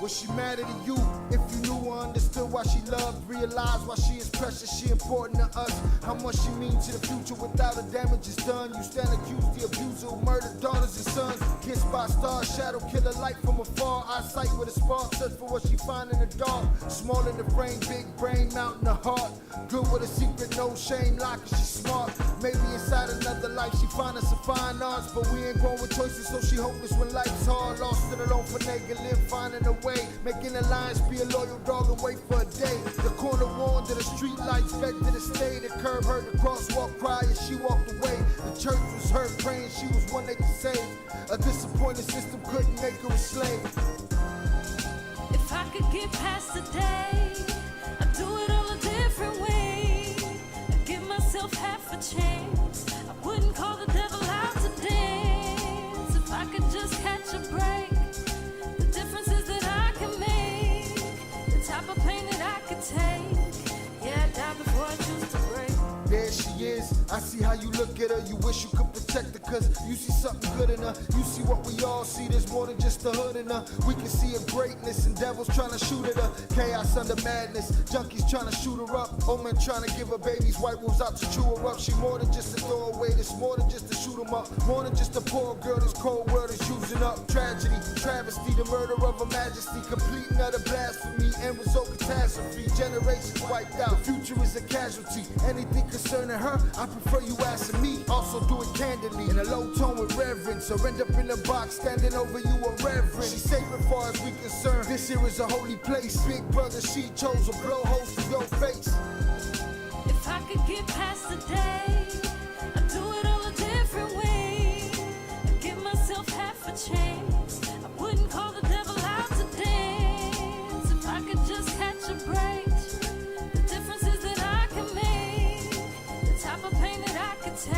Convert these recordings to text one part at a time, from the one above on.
Was she mad at you? If you knew or understood why she loved, realized why she is precious, she important to us. How much she means to the future without her damage is done. You stand accused, the abuser who murdered daughters and sons. Kissed by stars, shadow killer light from afar. Eyesight with a spark, search for what she find in the dark. Small in the frame, big brain, mount in the heart. Good with a secret, no shame, like she smart. Maybe inside another life she find us a fine arts, but we ain't born with choices, so she hopeless when life's hard. Lost and alone for nigga, live finding a way. Making alliance, be a loyal dog and wait for a day. The corner warned to the street lights, begged to the stay. The curb heard the crosswalk cry as she walked away. The church was her praying, she was one they could save. A disappointed system couldn't make her a slave. If I could get past the day, I'd do it all a different way. I'd give myself half a chance. I wouldn't call the devil out to dance. If I could just catch a break, the difference is that I can make the type of pain that I could take. Yeah, I'd die before I choose to break. There she is, I see how you look at her. You wish you could protect her, cause you see something good in her. You see what we all see, there's more than just the hood in her. We can see her greatness and devils trying to shoot at her. Chaos under madness, junkies trying to shoot her up. Old men trying to give her babies, white wolves out to chew her up. She more than just a throwaway, there's more than just to shoot 'em up. More than just a poor girl this cold world is using up. Tragedy, travesty, the murder of her majesty. Complete and utter blasphemy, end result catastrophe. Generations wiped out, the future is a casualty. Anything concerning her, I prefer you asking me. Also do it candidly, in a low tone with reverence. Or end up in a box, standing over you a reverend. She's safe as far as we concerned, this here is a holy place. Big brother, she chose a blow holes to your face. If I could get past the day, I'd do it all a different way. I'd give myself half a chance. I wouldn't call the devil out to dance. If I could just catch a break, the difference is that I can make the type of pain that I could take.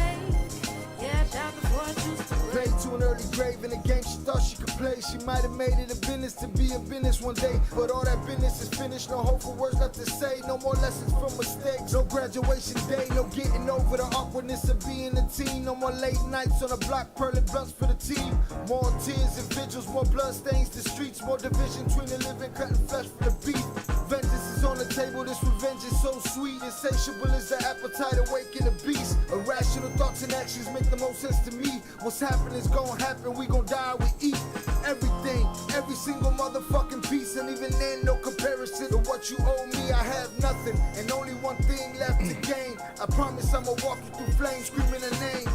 Yeah, I'd die before I choose to break. Played to an early grave in a game she thought she could play. She might have made it a business to be a business one day, but all that business is finished. No hope for words left to say. No more lessons from mistakes. No graduation day. No getting over the awkwardness of being a teen. No more late nights on the block, pearling blunts for the team. More tears and vigils, more blood stains the streets. More division between the living, cutting flesh for the beef. Vengeance is on the table. This revenge is so sweet. Insatiable is the appetite, awaken the beast. Irrational thoughts and actions make the most sense to me. What's happening is gonna happen. We gon' die, we eat everything, every single motherfucking piece. And even then, no comparison to what you owe me. I have nothing, and only one thing left to gain. I promise I'ma walk you through flames, screaming her name.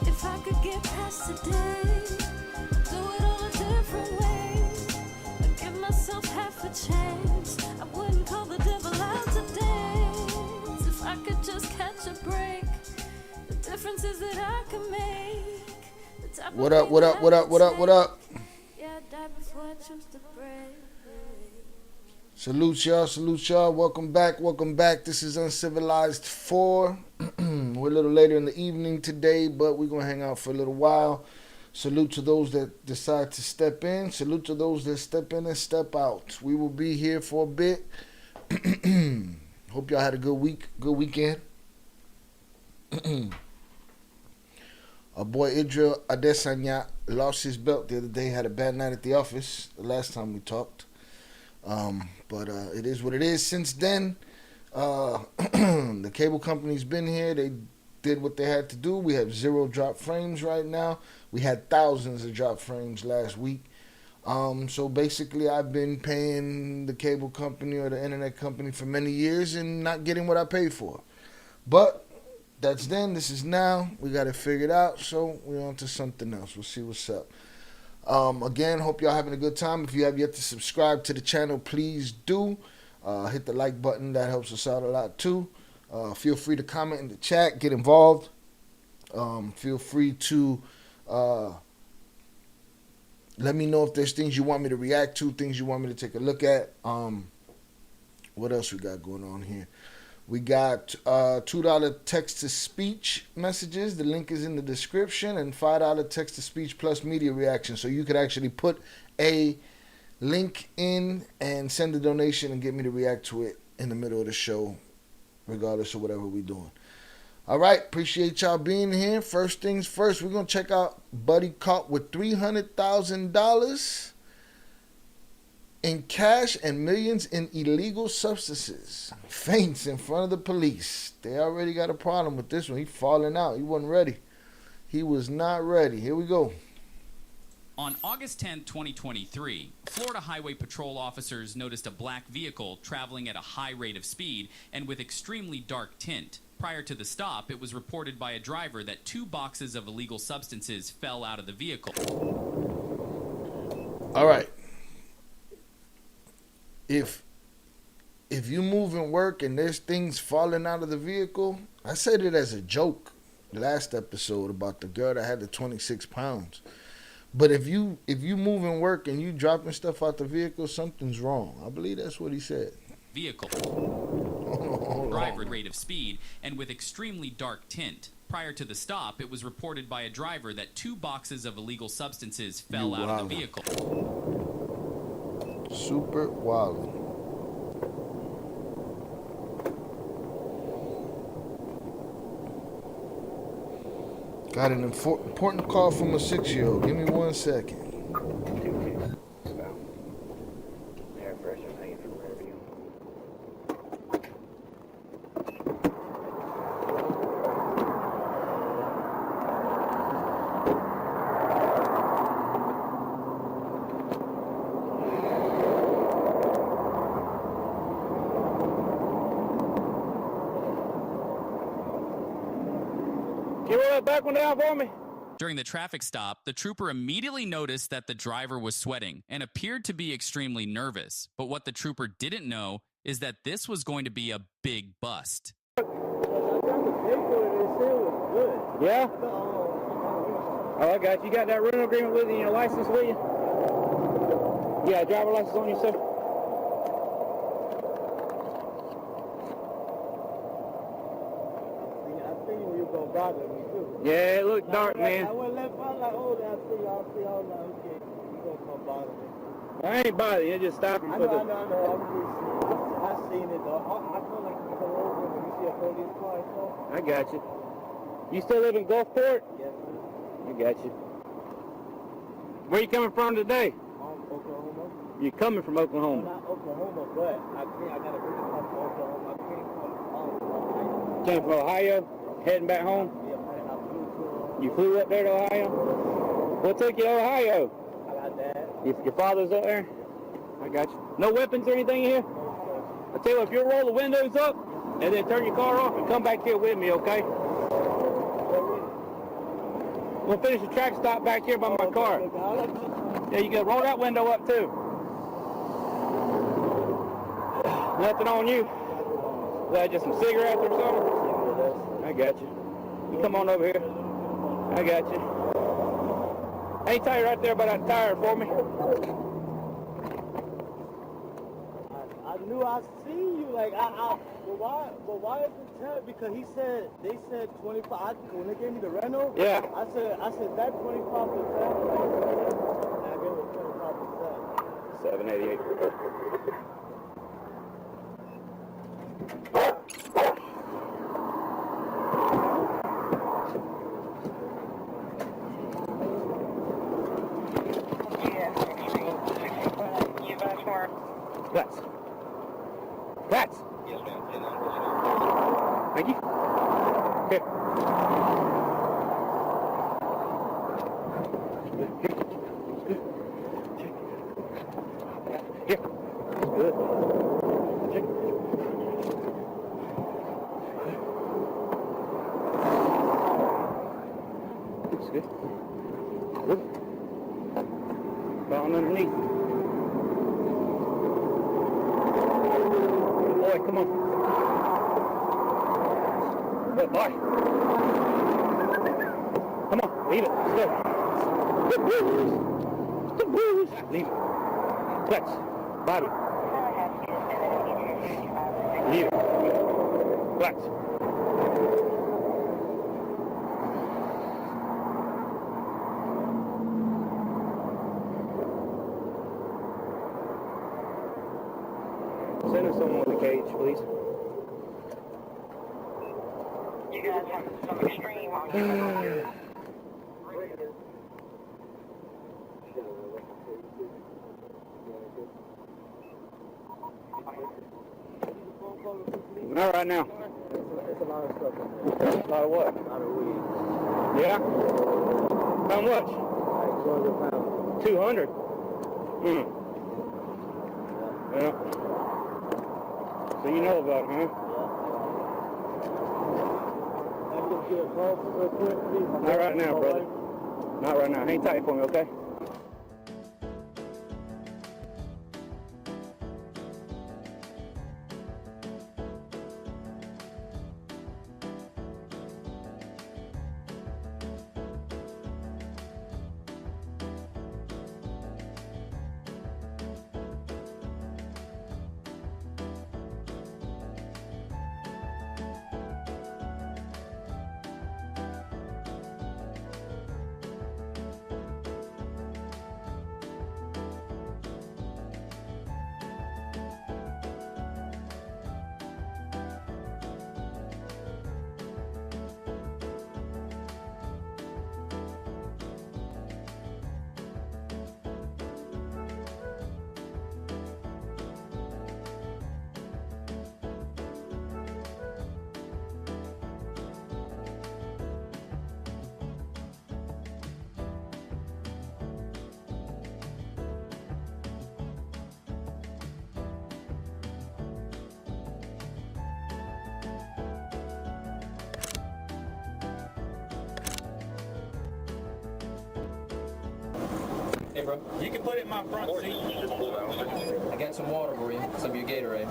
If I could get past the day, do it all a different way. I'd give myself half a chance. I wouldn't call the devil out to dance. If I could just catch a break, the difference is that I can make the type of What up, pain what that up, I what up, could what up, what up? take. Yeah, I'd die before I choose to break. Salute y'all. Welcome back. This is UncivILLized 4. We're a little later in the evening today, but we're going to hang out for a little while. Salute to those that decide to step in. Salute to those that step in and step out. We will be here for a bit. Hope y'all had a good weekend. Our boy Idril Adesanya lost his belt the other day. Had a bad night at the office the last time we talked. But it is what it is. Since then, the cable company's been here. They did what they had to do. We have 0 drop frames right now. We had thousands of drop frames last week. So basically, I've been paying the cable company or the internet company for many years and not getting what I paid for. But that's then. This is now. We got it figured out. So we're on to something else. We'll see what's up. Again, hope y'all having a good time. If you have yet to subscribe to the channel, please do. Hit the like button. That helps us out a lot too. Feel free to comment in the chat. Get involved. Feel free to let me know if there's things you want me to react to, things you want me to take a look at. What else we got going on here? We got $2 text-to-speech messages. The link is in the description. And $5 text-to-speech plus media reaction. So you could actually put a link in and send a donation and get me to react to it in the middle of the show, regardless of whatever we're doing. All right. Appreciate y'all being here. First things first, we're going to check out Buddy caught with $300,000 in cash and millions in illegal substances. Faints in front of the police. They already got a problem with this one. He falling out. He wasn't ready. He was not ready. Here we go. On August 10, 2023, Florida Highway Patrol officers noticed a black vehicle traveling at a high rate of speed and with extremely dark tint. Prior to the stop, it was reported by a driver that 2 boxes of illegal substances fell out of the vehicle. All right. If you move and work and there's things falling out of the vehicle, I said it as a joke last episode about the girl that had the 26 pounds. But if you move and work and you dropping stuff out the vehicle, something's wrong. I believe that's what he said. Vehicle. Driver rate of speed and with extremely dark tint. Prior to the stop, it was reported by a driver that 2 boxes of illegal substances fell out of the vehicle. Super wild. Got an important call from a 6-year-old. Give me 1 second. Air pressure hanging from rear view. Can you roll that back one down for me? During the traffic stop, the trooper immediately noticed that the driver was sweating and appeared to be extremely nervous. But what the trooper didn't know is that this was going to be a big bust. Yeah? Oh, I got you. You got that rental agreement with you and your license with you? You got a driver license on you, sir? Yeah, it looked dark, man. I went left, I'm like, oh, I see, okay, you gonna come bother me. I ain't bothering you, it just stopping I for know, the... I seen it though. I feel like you come over when you see a police car and stuff. I got you. You still live in Gulfport? Yes, sir. I got you. Where you coming from today? Oklahoma. You coming from Oklahoma? Not Oklahoma, but I gotta bring it up to Oklahoma. I came from Came from Ohio, heading back home? Yeah, man, I flew to You flew up there to Ohio? What took you to Ohio? I got that. Your father's up there? I got you. No weapons or anything in here? I tell you what, if you'll roll the windows up and then turn your car off and come back here with me, okay? We'll finish the track stop back here by my car. Yeah, you can roll that window up too. Nothing on you. Is that just some cigarettes or something? I got you. You come on over here. I got you. Hang tight right there by that tire for me. I knew I seen you. Like, but why is it 10? Because they said 25. When they gave me the rental, Yeah. I said that 25%. And I gave it 25%. 788. That's. Yes, ma'am. Thank you. Here. Here. Good. Check. Looks good. Good. Down underneath. Boy, come on. Good boy. Come on, leave it. Let's go. Good boys. Leave it. Flex. Bobby. Leave it. Flex. Send us someone with a cage, please. You guys have some extreme on Not right now. It's a lot of stuff in there. A lot of what? A lot of weed. Yeah? How much? Like 200 pounds. 200? Yeah. So you know about it, huh? I can get a call real quick, please. Not right now, brother. Not right now. Hang tight for me, okay? Hey, bro. You can put it in my front seat. I got some water for you. Some of your Gatorade.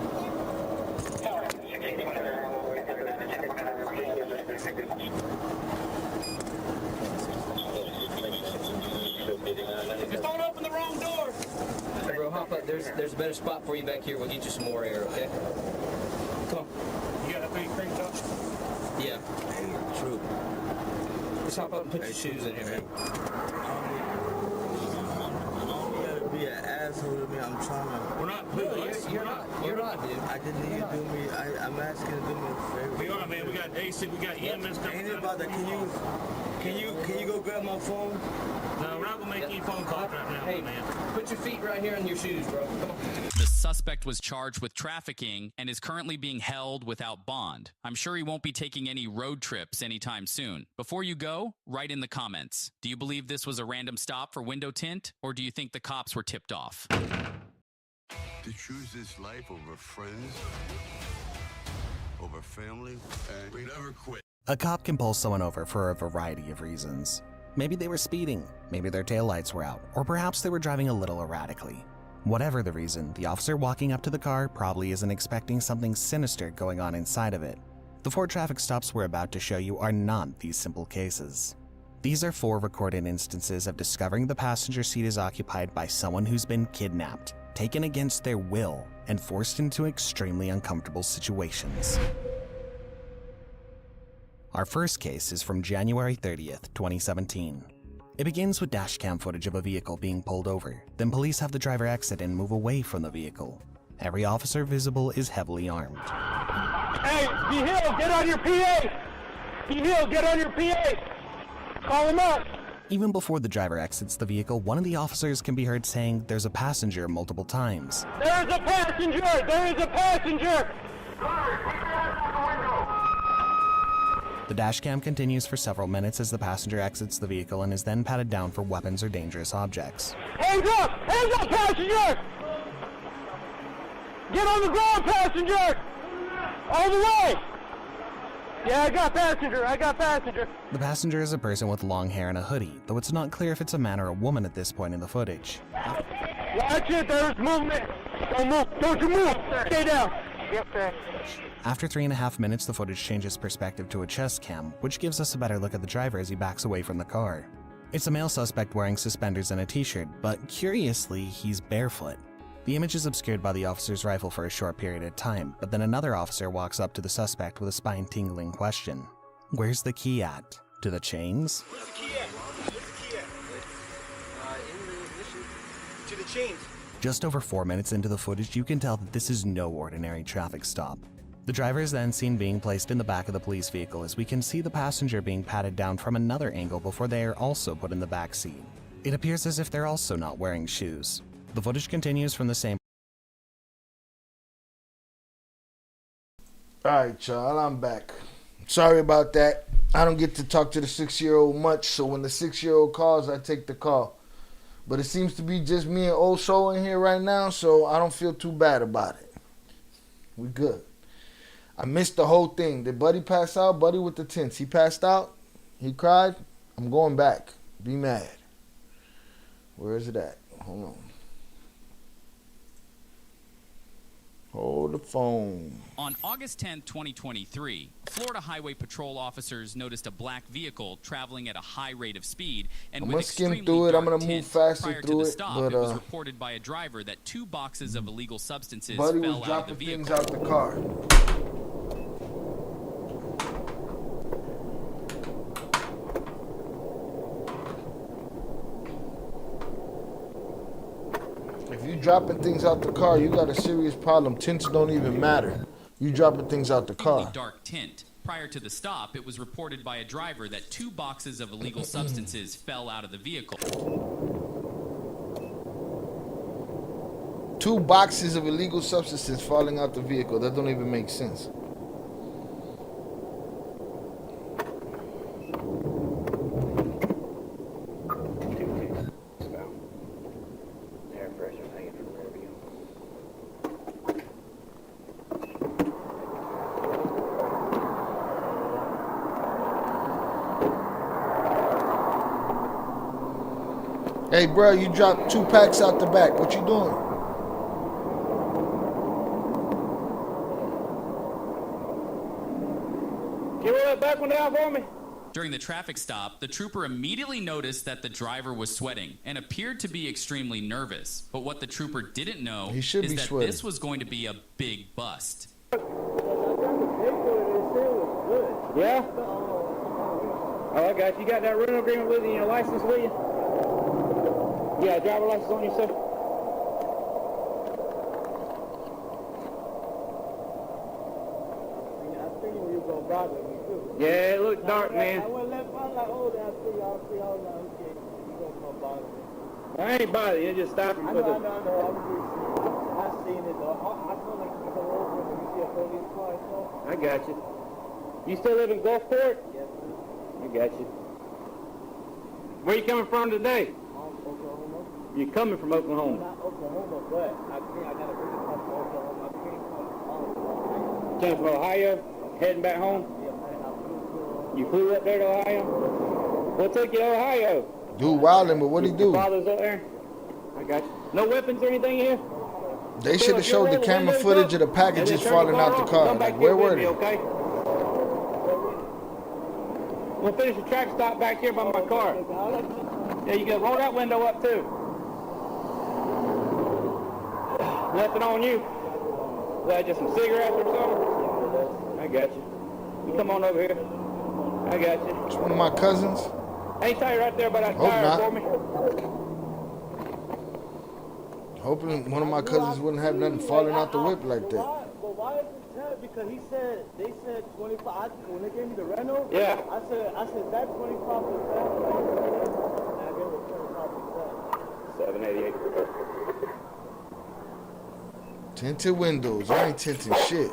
Just don't open the wrong door. Hey, bro, hop up. There's a better spot for you back here. We'll get you some more air, okay? Come on. You got that big crank up? Yeah. True. Just hop up and put your shoes in here, man. Be an asshole to me. I'm trying to. We're not. You're not, dude. I just need you to do me. I'm asking you to do me a favor. We are, man. We got AC. We got EMS coming. Ain't it about that? Can you go grab my phone? No, we're not gonna make any phone calls right now, Hey, man. put your feet right here in your shoes, bro. Come on. The suspect was charged with trafficking and is currently being held without bond. I'm sure he won't be taking any road trips anytime soon. Before you go, write in the comments. Do you believe this was a random stop for window tint, or do you think the cops were tipped off? To choose this life over friends, over family, and we never quit. A cop can pull someone over for a variety of reasons. Maybe they were speeding, maybe their taillights were out, or perhaps they were driving a little erratically. Whatever the reason, the officer walking up to the car probably isn't expecting something sinister going on inside of it. The 4 traffic stops we're about to show you are not these simple cases. These are 4 recorded instances of discovering the passenger seat is occupied by someone who's been kidnapped, taken against their will, and forced into extremely uncomfortable situations. Our first case is from January 30th, 2017. It begins with dashcam footage of a vehicle being pulled over. Then police have the driver exit and move away from the vehicle. Every officer visible is heavily armed. Hey, B-Hill, get on your PA! B-Hill, get on your PA! Call him up! Even before the driver exits the vehicle, one of the officers can be heard saying there's a passenger multiple times. There's a passenger! There is a passenger! The dashcam continues for several minutes as the passenger exits the vehicle and is then patted down for weapons or dangerous objects. Hands up! Hands up, passenger! Get on the ground, passenger! All the way! Yeah, I got passenger. I got passenger. The passenger is a person with long hair and a hoodie, though it's not clear if it's a man or a woman at this point in the footage. Watch it. There's movement. Don't move. Don't you move. Stay down. Yep, sir. After 3.5 minutes, the footage changes perspective to a chest cam, which gives us a better look at the driver as he backs away from the car. It's a male suspect wearing suspenders and a t-shirt, but curiously, he's barefoot. The image is obscured by the officer's rifle for a short period of time, but then another officer walks up to the suspect with a spine-tingling question. Where's the key at? To the chains? Where's the key at? Where's the key at? In the ignition. To the chains. Just over 4 minutes into the footage, you can tell that this is no ordinary traffic stop. The driver is then seen being placed in the back of the police vehicle as we can see the passenger being patted down from another angle before they are also put in the back seat. It appears as if they're also not wearing shoes. The footage continues from the same. All right, y'all, I'm back. Sorry about that. I don't get to talk to the 6-year-old much, so when the 6-year-old calls, I take the call. But it seems to be just me and Old Soul in here right now, so I don't feel too bad about it. We good. I missed the whole thing. Did Buddy pass out? Buddy with the tints. He passed out? He cried? I'm going back. Be mad. Where is it at? Hold on. Hold the phone. On August 10, 2023, Florida Highway Patrol officers noticed a black vehicle traveling at a high rate of speed and I'm with gonna skim extremely through it. I'm dark gonna move tint. faster Prior through to the it, stop, but it was reported by a driver that 2 boxes of illegal substances Buddy fell was out of the dropping things vehicle. out the car. If you dropping things out the car, you got a serious problem. Tints don't even matter. You dropping things out the car. Dark tint. Prior to the stop, it was reported by a driver that 2 boxes of illegal substances fell out of the vehicle. 2 boxes of illegal substances falling out the vehicle. That don't even make sense. Air pressure hanging from the rear view. Hey, bro, you dropped 2 packs out the back. What you doing? Can you roll that back one down for me? During the traffic stop, the trooper immediately noticed that the driver was sweating and appeared to be extremely nervous. But what the trooper didn't know is that sweating. this was going to be a big bust. Yeah? Oh, I got you. You got that rental agreement with you and your license with you? You got a driver license on you, sir? I think you were gonna bother me too. Yeah, it looked dark, man. I went left, I'm like, oh, I see, I was like, okay, you gonna come bother me. I ain't bothering you, just stopping I for know, the... I seen it though. I feel like you come over when you see a police car, so. I got you. You still live in Gulfport? Yes, sir. I got you. Where you coming from today? Oklahoma. You coming from Oklahoma? Not Oklahoma, but I think I got a green card from Oklahoma. I can't come home. Coming from Ohio, heading back home? Yeah, man, I flew to, You flew up there to Ohio? What took you to Ohio? Dude wildin', but what'd he Your do? father's up there? I got you. No weapons or anything here? They should have showed the camera footage of the packages falling out the car. Like, where were they? Okay? We'll finish the track stop back here by my car. Yeah, you can roll that window up too. Nothing on you? Is that just some cigarettes or something? I got you. You come on over here. I got you. It's one of my cousins. Ain't tight right there by that Hope tire not. for me. Hoping one of my cousins wouldn't have nothing falling out the whip like that. But why is it 10? Because they said 25. When they gave me the rental, Yeah. I said that 25%. And I gave it 25%. 788. Tinted windows. I ain't tinting shit.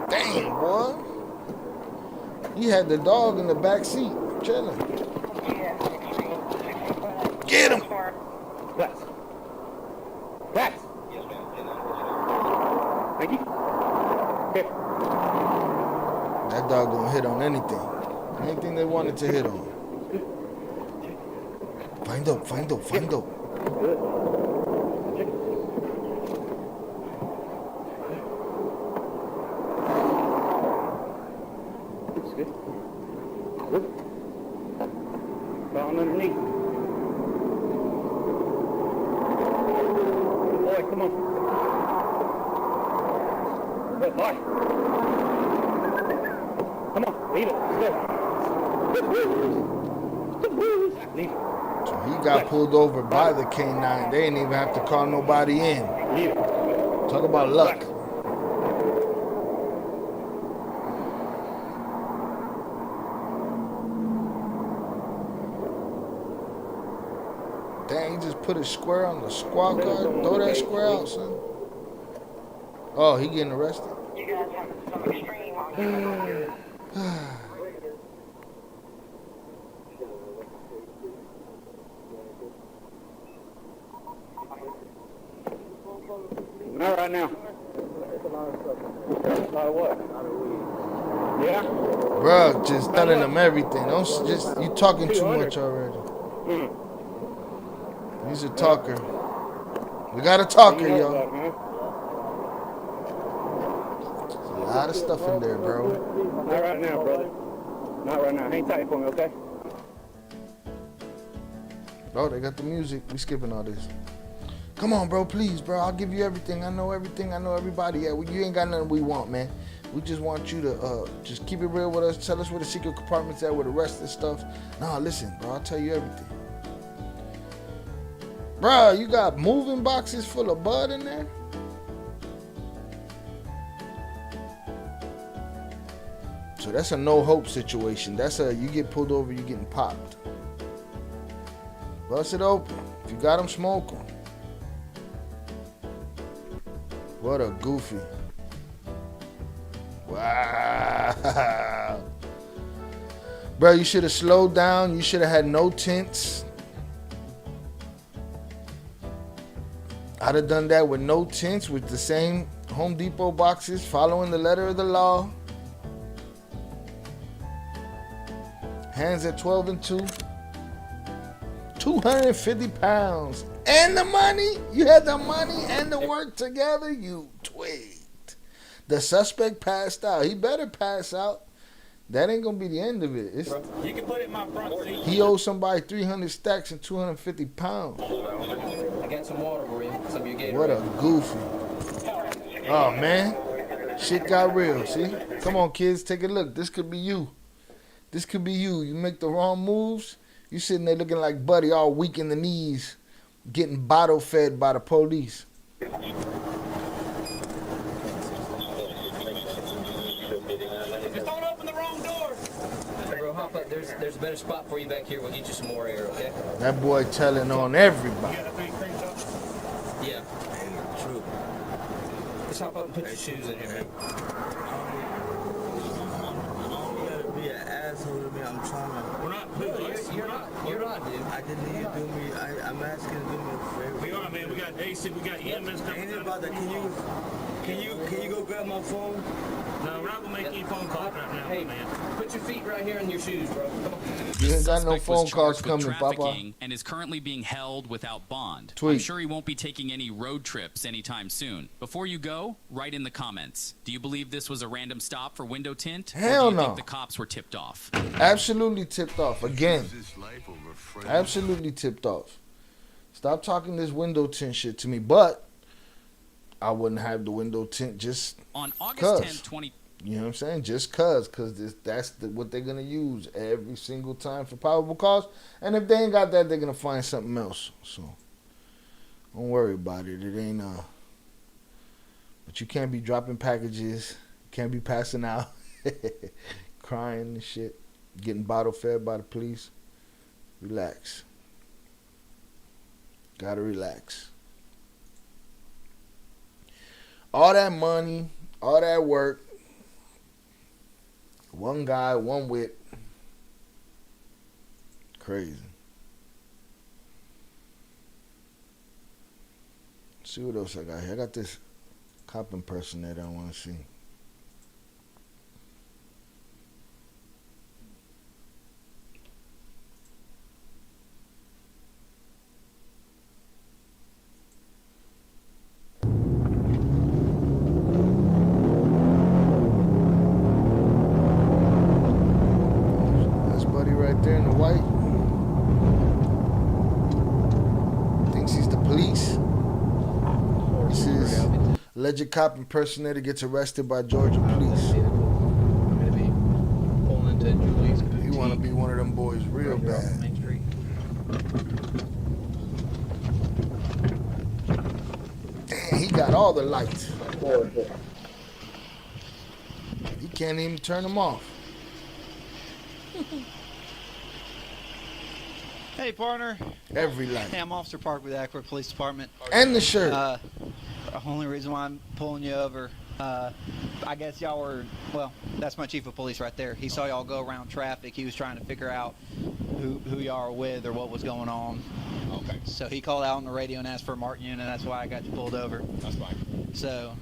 Damn, boy. He had the dog in the back seat, chilling. Get him. Glass. Glass. Thank you. Here. That dog gonna hit on anything. Anything they wanted to hit on. Find out, find out, find out. Good. Check. That's good. Good. Down underneath. Good boy, come on. Good boy. Come on, leave it. Let's go. Leave it. So he got pulled over by the K9. They didn't even have to call nobody in. Leave it. Talk about luck. Dang, he just put a square on the squad car. Throw that square out, son. Oh, he getting arrested? some extreme. Not right now. A lot of what? Yeah? Bro, just telling them everything. Don't just, you talking too much already. He's a talker. We got a talker, yo. There's a lot of stuff in there, bro. Not right now, brother. Not right now. Hang tight for me, okay? Oh, they got the music. We skipping all this. Come on, bro, please, bro. I'll give you everything. I know everything. I know everybody. Yeah, you ain't got nothing we want, man. We just want you to just keep it real with us. Tell us where the secret compartment's at, where the rest of the stuff. Nah, listen, bro. I'll tell you everything. Bro, you got moving boxes full of bud in there? So that's a no hope situation. That's a you get pulled over, you getting popped. Bust it open. If you got them, smoke them. What a goofy. Wow. Bro, you should have slowed down. You should have had no tints. I'd have done that with no tints, with the same Home Depot boxes, following the letter of the law. Hands at 12 and 2. 250 pounds. And the money? You had the money and the work together? You twigged. The suspect passed out. He better pass out. That ain't going to be the end of it. You can put it in my front seat. He owes somebody 300 stacks and 250 pounds. I got some water for you. Some of your Gatorade. What a goofy. Oh, man. Shit got real, see? Come on, kids, take a look. This could be you. This could be you. You make the wrong moves, you sitting there looking like Buddy, all weak in the knees, getting bottle fed by the police. Just don't open the wrong door. Hey, bro, hop up. There's a better spot for you back here. We'll get you some more air, okay? That boy telling on everybody. Yeah. True. Just hop up and put your shoes in here, man. I'm trying to. We're not. You're not, dude. I didn't need you to do me. I'm asking you to do me a favor. We are, man. We got AC. We got EMS. Ain't it about that? Can you go grab my phone? No, we're not gonna make any phone calls right now, Hey, man. Put your feet right here in your shoes, bro. Come on. You ain't got no Suspect phone was calls charged with coming, Papa. trafficking and is currently being held without bond. Tweet. I'm sure he won't be taking any road trips anytime soon. Before you go, write in the comments. Do you believe this was a random stop for window tint? Hell or do you no. think the cops were tipped off? Absolutely tipped off. Again. Choose this life over friends. Absolutely tipped off. Stop talking this window tint shit to me. But I wouldn't have the window tint just On August cuz. 10, 20... You know what I'm saying? Just cuz that's what they're going to use every single time for probable cause. And if they ain't got that, they're going to find something else. So don't worry about it. It ain't but you can't be dropping packages. You can't be passing out. Crying and shit. Getting bottle fed by the police. Relax. Gotta relax. All that money, all that work. One guy, one whip. Crazy. Let's see what else I got here. I got this cop impersonator I want to see. Right there in the white. Thinks he's the police. This is alleged cop impersonator gets arrested by Georgia police. He want to be one of them boys real bad. Damn, he got all the lights. He can't even turn them off. Hey, partner. Every light. Hey, I'm Officer Park with the Akron Police Department. And the shirt. The only reason why I'm pulling you over I guess y'all were, well, that's my chief of police right there. He saw y'all go around traffic. He was trying to figure out who y'all were with or what was going on. Okay. So he called out on the radio and asked for a marked unit, and that's why I got you pulled over. That's fine. So,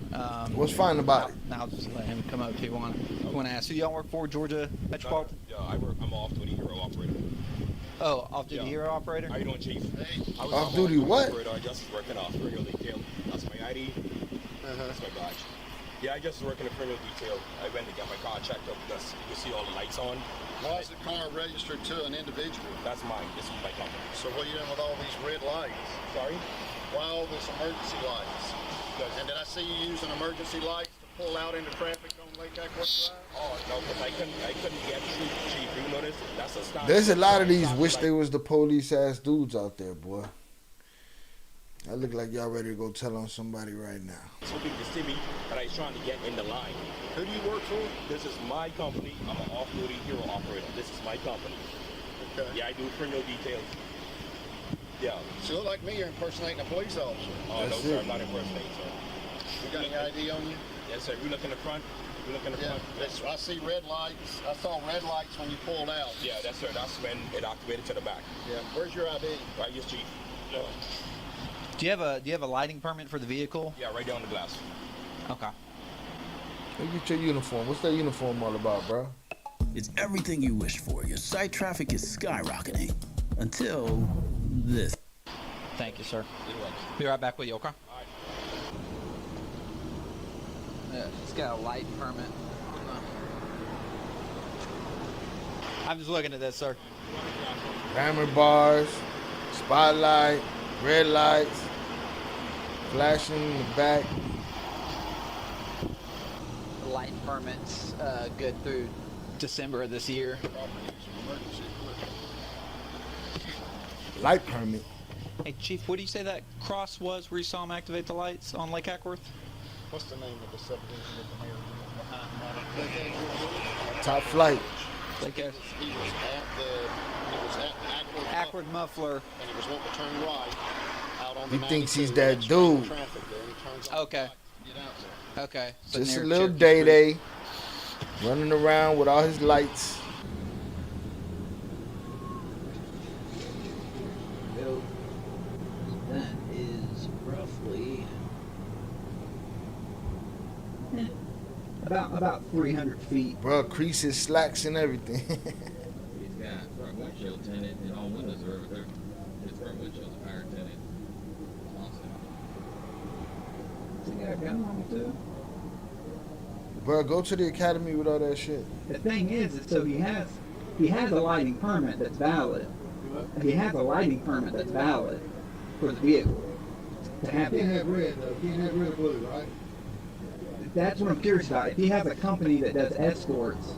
what's fine about it? I'll just let him come up if you want to ask. Who y'all work for, Georgia Metropolitan? Yeah, I'm off-duty hero operator. Oh, off-duty hero operator? How you doing, Chief? Hey. Off-duty what? Operator. I just was working off criminal detail. That's my ID. That's my badge. Yeah, I just was working in criminal detail. I went to get my car checked up because you can see all the lights on. Why is the car registered to an individual? That's mine. This is my company. So what are you doing with all these red lights? Sorry? Why all these emergency lights? And did I see you using emergency lights to pull out into traffic on Lake Eckworth Drive? Oh, no, because I couldn't get through, Chief. You notice? That's a stop. There's a lot of these wish they was the police-ass dudes out there, boy. I look like y'all ready to go tell on somebody right now. So people can see me, but I was trying to get in the line. Who do you work for? This is my company. I'm an off-duty hero operator. This is my company. Okay. Yeah, I do criminal details. Yeah. So you look like me, you're impersonating a police officer. Oh, no, sir. I'm not impersonating, sir. You got any ID on you? Yes, sir. We look in the front. We look in the front. I see red lights. I saw red lights when you pulled out. Yeah, that's sir. That's when it activated to the back. Yeah. Where's your ID? Right, yes, Chief. Yeah. Do you have a lighting permit for the vehicle? Yeah, right there on the glass. Okay. Look at your uniform. What's that uniform all about, bro? It's everything you wished for. Your site traffic is skyrocketing. Until this. Thank you, sir. Be right back with you, okay? All right. Yeah, it's got a light permit. I'm just looking at this, sir. Hammer bars, spotlight, red lights, flashing in the back. The light permit's good through December of this year. Light permit. Hey, Chief, what do you say that cross was where you saw him activate the lights on Lake Eckworth? What's the name of the subdivision with the mayor behind? Top flight. Lake He was at Ackworth Muffler. And he was wanting to turn right out on the He thinks 92. he's that dude. Traffic there, and he turns out Okay. to get out there. Okay. So Just a near little Cherokee day-day, running around with all his lights. That is roughly about 300 feet. Bro, creases, slacks, and everything. He's got front windshield tinted and all windows are over there. His front windshield's power tinted. Awesome. Does he got a gun on him too? Bro, go to the academy with all that shit. The thing is so he has a lighting permit that's valid. He has a lighting permit that's valid for the vehicle. To have Can't have red though. Can't have red or blue, right? That's what I'm curious about. If he has a company that does escorts,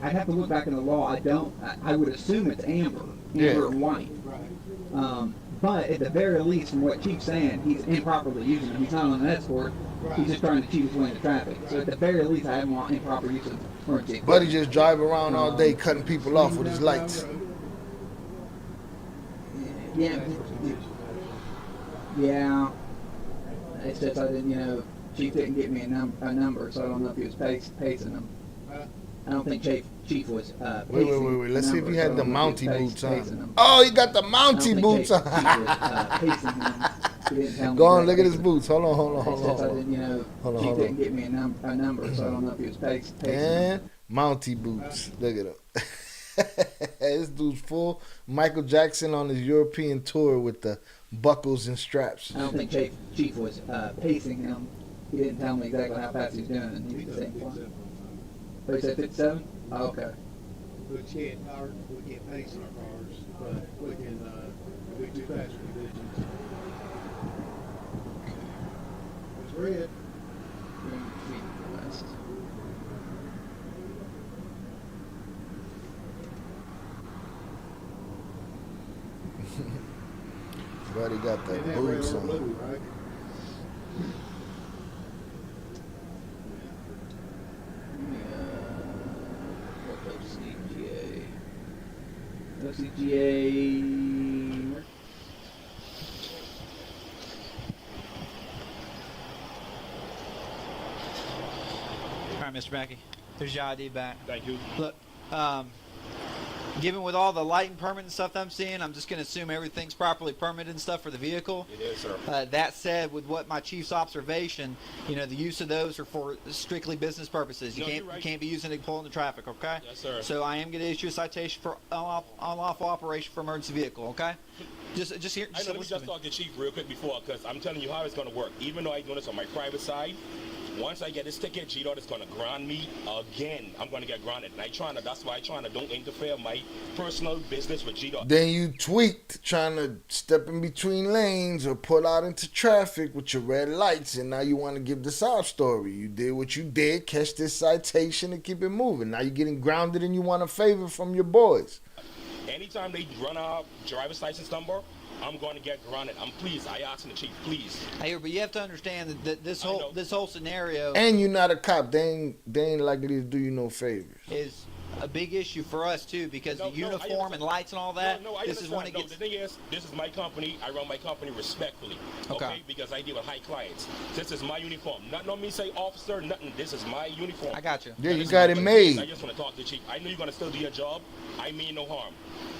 I'd have to look back in the law. I would assume it's amber and white. Right. But at the very least, from what Chief's saying, he's improperly using them. He's not on an escort. Right. He's just trying to cheat his way into traffic. So at the very least, I want improper use of emergency. Buddy just drive around all day cutting people off with his lights. Yeah. Yeah. It's just I didn't, Chief didn't get me a number, so I don't know if he was pacing them. I don't think Chief was pacing. Wait. Let's see if he had the Mountie boots on. Them. Oh, he got the Mountie boots on. Pacing him. He didn't tell me Go on, that. look at his boots. Hold on. I didn't, Chief didn't get me a number, so I don't know if he was pacing. And Mountie boots. Look at him. This dude's full Michael Jackson on his European tour with the buckles and straps. I don't think Chief was pacing him. He didn't tell me exactly how fast he was doing it. And he was saying, oh, he said 57? Oh, okay. We can't pace our cars, but we can do too fast conditions. It's red. Buddy got the boots on. Blue, right? OCGA. Mr. Mackey. There's your ID back. Thank you. Look, given with all the lighting permit and stuff that I'm seeing, I'm just going to assume everything's properly permitted and stuff for the vehicle. It is, sir. That said, with what my chief's observation, you know, the use of those are for strictly business purposes. You can't be using it to pull into traffic, okay? Yes, sir. So I am going to issue a citation for unlawful operation for emergency vehicle, okay? Just here. I know, let me just talk to Chief real quick before, because I'm telling you how it's going to work. Even though I'm doing this on my private side, once I get this ticket, G-Dot is going to ground me again. I'm going to get grounded. And that's why I'm trying to don't interfere my personal business with G-Dot. Then you tweaked trying to step in between lanes or pull out into traffic with your red lights, and now you want to give the sob story. You did what you did, catch this citation and keep it moving. Now you're getting grounded and you want a favor from your boys. Anytime they run a driver's license number, I'm going to get grounded. I asked the chief, please. Hey, but you have to understand that this whole scenario And you're not a cop. They ain't likely to do you no favors. is a big issue for us too, because the uniform and lights and all that. This is when it gets. The thing is, this is my company. I run my company respectfully. Okay. Because I deal with high clients. This is my uniform. Not me say officer, nothing. This is my uniform. I got you. Yeah, you got it made. I just want to talk to the chief. I know you're going to still do your job. I mean no harm.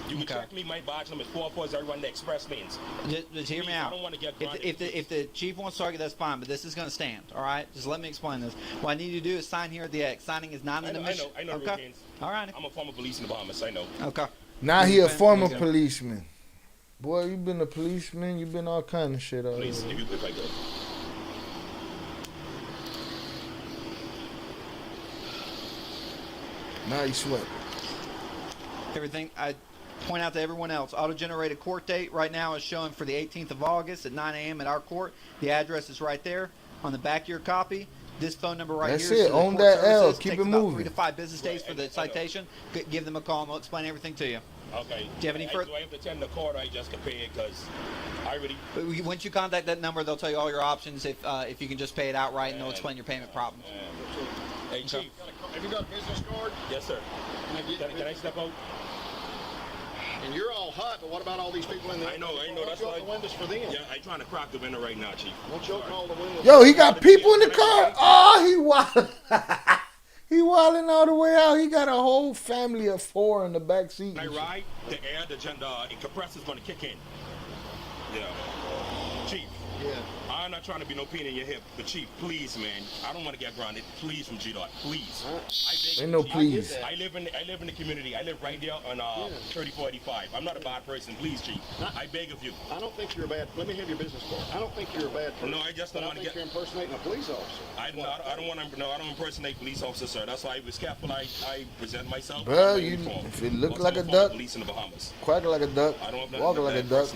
You can check me. My badge number is 440. I run the express lanes. Just hear me out. I don't want to get grounded. If the chief wants to argue, that's fine, but this is going to stand, all right? Just let me explain this. What I need you to do is sign here at the X. Signing is not an omission. I know. Okay. All right. I'm a former police in the Bahamas. I know. Okay. Now he a former policeman. Boy, you been a policeman. You been all kind of shit already. Please, if I could. Now you sweat. Everything I point out to everyone else, auto-generated court date right now is showing for the 18th of August at 9 a.m. at our court. The address is right there on the back of your copy. This phone number right That's here. That's it. Own that L. Keep takes it about moving. 3 to 5 business days for the citation. Give them a call and they'll explain everything to you. Okay. Do you have any further? Do I have to attend the court? Or I just can pay it because I already. Once you contact that number, they'll tell you all your options. If you can just pay it outright, and they'll explain your payment problems. Hey, Chief. Have you got a business card? Yes, sir. Can I step out? And you're all hot, but what about all these people in there? I know. That's why. The windows for them. Yeah, I'm trying to crack the window right now, Chief. Won't you open all the windows? Yo, he got people in the car. Oh, he wild. He wilding all the way out. He got a whole family of 4 in the back seat. When I ride, the air, the compressor's going to kick in. Yeah. Chief. Yeah. I'm not trying to be no pain in your hip, but Chief, please, man, I don't want to get grounded. Please, from G-Dot, please. Ain't no please. I live in the community. I live right there on 3485. I'm not a bad person. Please, Chief. I beg of you. I don't think you're a bad. Let me have your business card. I don't think you're a bad person. No, I just don't want to get. You're impersonating a police officer. I don't want to. No, I don't impersonate police officers, sir. That's why I was careful. I present myself. Bro, if it look like a duck, police in the Bahamas. Quack like a duck, I don't walk like a duck.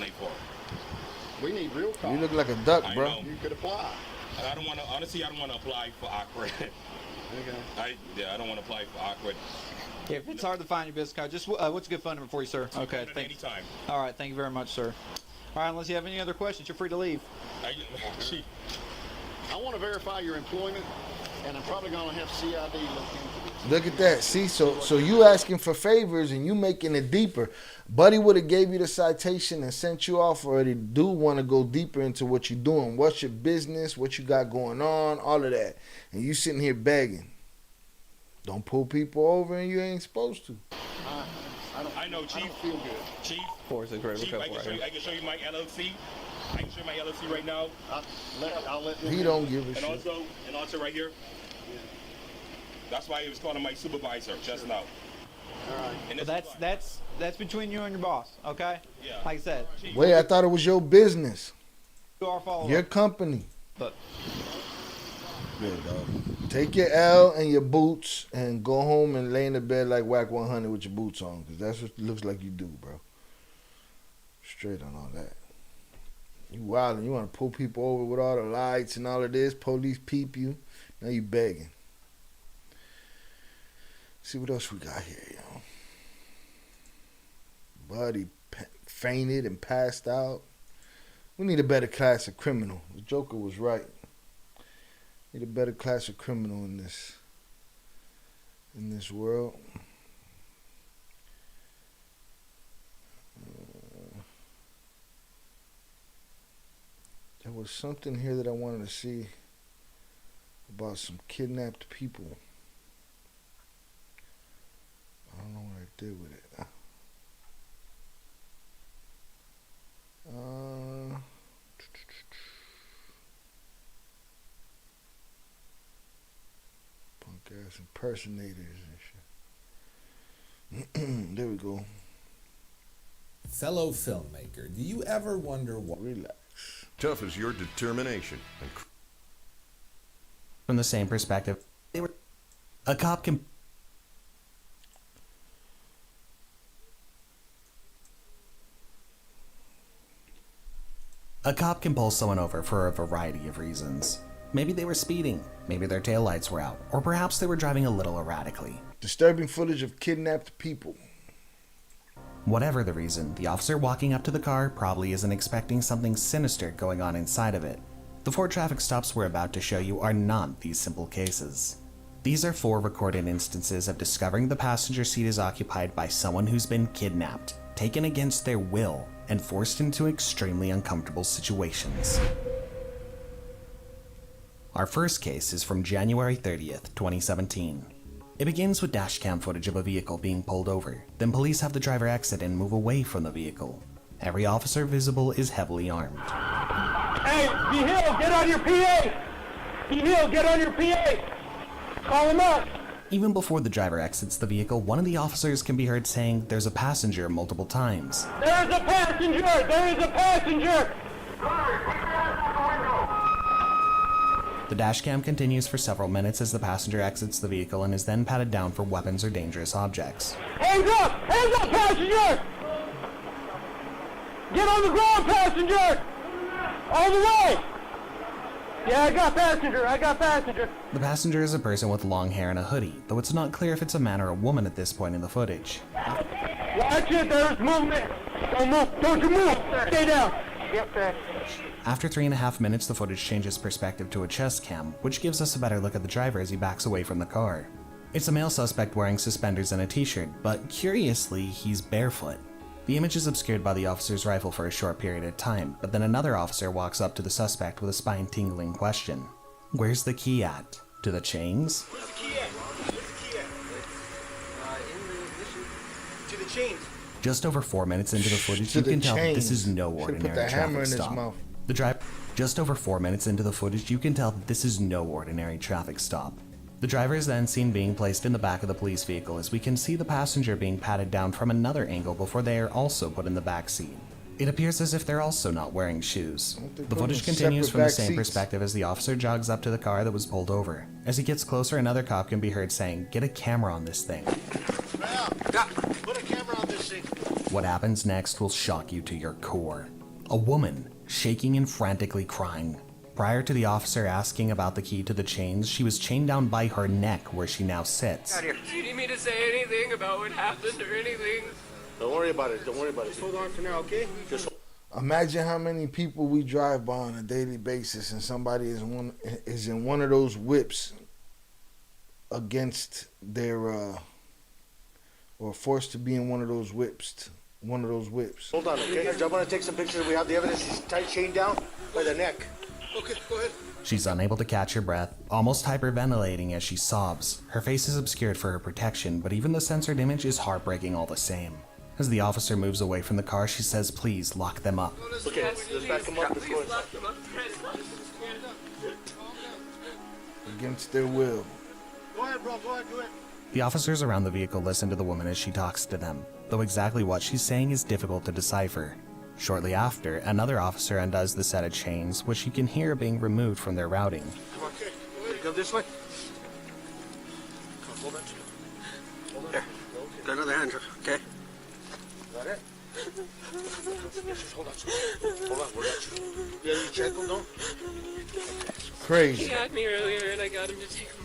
We need real cops. You look like a duck, bro. You could apply. I don't want to. Honestly, I don't want to apply for awkward. Okay. I don't want to apply for awkward. If it's hard to find your business card, just what's a good phone number for you, sir? Okay, thank you. Anytime. All right, thank you very much, sir. All right, unless you have any other questions, you're free to leave. I want to verify your employment, and I'm probably going to have CID look into this. Look at that. See, so you asking for favors and you making it deeper. Buddy would have gave you the citation and sent you off already. Do want to go deeper into what you're doing. What's your business? What you got going on? All of that. And you sitting here begging. Don't pull people over and you ain't supposed to. I know, Chief. I don't feel good. Chief. Chief, I can show you my LLC. I can show you my LLC right now. I'll let them He don't give a shit. And also right here. That's why he was calling my supervisor just now. All right. Well, that's between you and your boss, okay? Yeah. Like I said. Wait, I thought it was your business. Your Your company. But Yeah, dog. Take your L and your boots and go home and lay in the bed like Whack 100 with your boots on, because that's what it looks like you do, bro. Straight on all that. You wildin'. You want to pull people over with all the lights and all of this. Police peep you. Now you begging. See what else we got here, yo. Buddy fainted and passed out. We need a better class of criminal. The Joker was right. Need a better class of criminal in this world. There was something here that I wanted to see about some kidnapped people. deal with it. Punk ass impersonators and shit. There we go. Fellow filmmaker, do you ever wonder what... Relax. Tough is your determination. From the same perspective, a cop can... A cop can pull someone over for a variety of reasons. Maybe they were speeding, maybe their taillights were out, or perhaps they were driving a little erratically. Disturbing footage of kidnapped people. Whatever the reason, the officer walking up to the car probably isn't expecting something sinister going on inside of it. The 4 traffic stops we're about to show you are not these simple cases. These are 4 recorded instances of discovering the passenger seat is occupied by someone who's been kidnapped, taken against their will, and forced into extremely uncomfortable situations. Our first case is from January 30th, 2017. It begins with dashcam footage of a vehicle being pulled over. Then police have the driver exit and move away from the vehicle. Every officer visible is heavily armed. Hey, B-Hill, get on your PA! B-Hill, get on your PA! Call him up! Even before the driver exits the vehicle, one of the officers can be heard saying there's a passenger multiple times. There's a passenger! There is a passenger! The dashcam continues for several minutes as the passenger exits the vehicle and is then patted down for weapons or dangerous objects. Hands up! Hands up, passenger! Get on the ground, passenger! All the way! Yeah, I got passenger. The passenger is a person with long hair and a hoodie, though it's not clear if it's a man or a woman at this point in the footage. Watch it, there's movement! Don't move, don't you move! Stay down! Yep, sir. After 3.5 minutes, the footage changes perspective to a chest cam, which gives us a better look at the driver as he backs away from the car. It's a male suspect wearing suspenders and a t-shirt, but curiously, he's barefoot. The image is obscured by the officer's rifle for a short period of time, but then another officer walks up to the suspect with a spine-tingling question. Where's the key at? To the chains? Where's the key at? In the ignition. To the chains. Just over 4 minutes into the footage, you can tell that this is no ordinary traffic stop. Just over 4 minutes into the footage, you can tell that this is no ordinary traffic stop. The driver is then seen being placed in the back of the police vehicle as we can see the passenger being patted down from another angle before they are also put in the back seat. It appears as if they're also not wearing shoes. The footage continues from the same perspective as the officer jogs up to the car that was pulled over. As he gets closer, another cop can be heard saying, "Get a camera on this thing." Put a camera on this thing. What happens next will shock you to your core. A woman, shaking and frantically crying. Prior to the officer asking about the key to the chains, she was chained down by her neck where she now sits. Do you need me to say anything about what happened or anything? Don't worry about it. Just hold on for now, okay? Imagine how many people we drive by on a daily basis and somebody is in one of those whips against their or forced to be in one of those whips. Hold on, okay? I want to take some pictures. We have the evidence. He's tight, chained down by the neck. Okay, go ahead. She's unable to catch her breath, almost hyperventilating as she sobs. Her face is obscured for her protection, but even the censored image is heartbreaking all the same. As the officer moves away from the car, she says, "Please lock them up." Okay, let's back them up. Let's go inside. Against their will. Go ahead, bro. Go ahead, do it. The officers around the vehicle listen to the woman as she talks to them, though exactly what she's saying is difficult to decipher. Shortly after, another officer undoes the set of chains, which you can hear being removed from their routing. Come on, okay. Go this way. Come, hold on. There. Got another hand, okay? Got it? Yes, hold on. Hold on, we got you. You have any check, no? Crazy. He had me earlier and I got him to take him.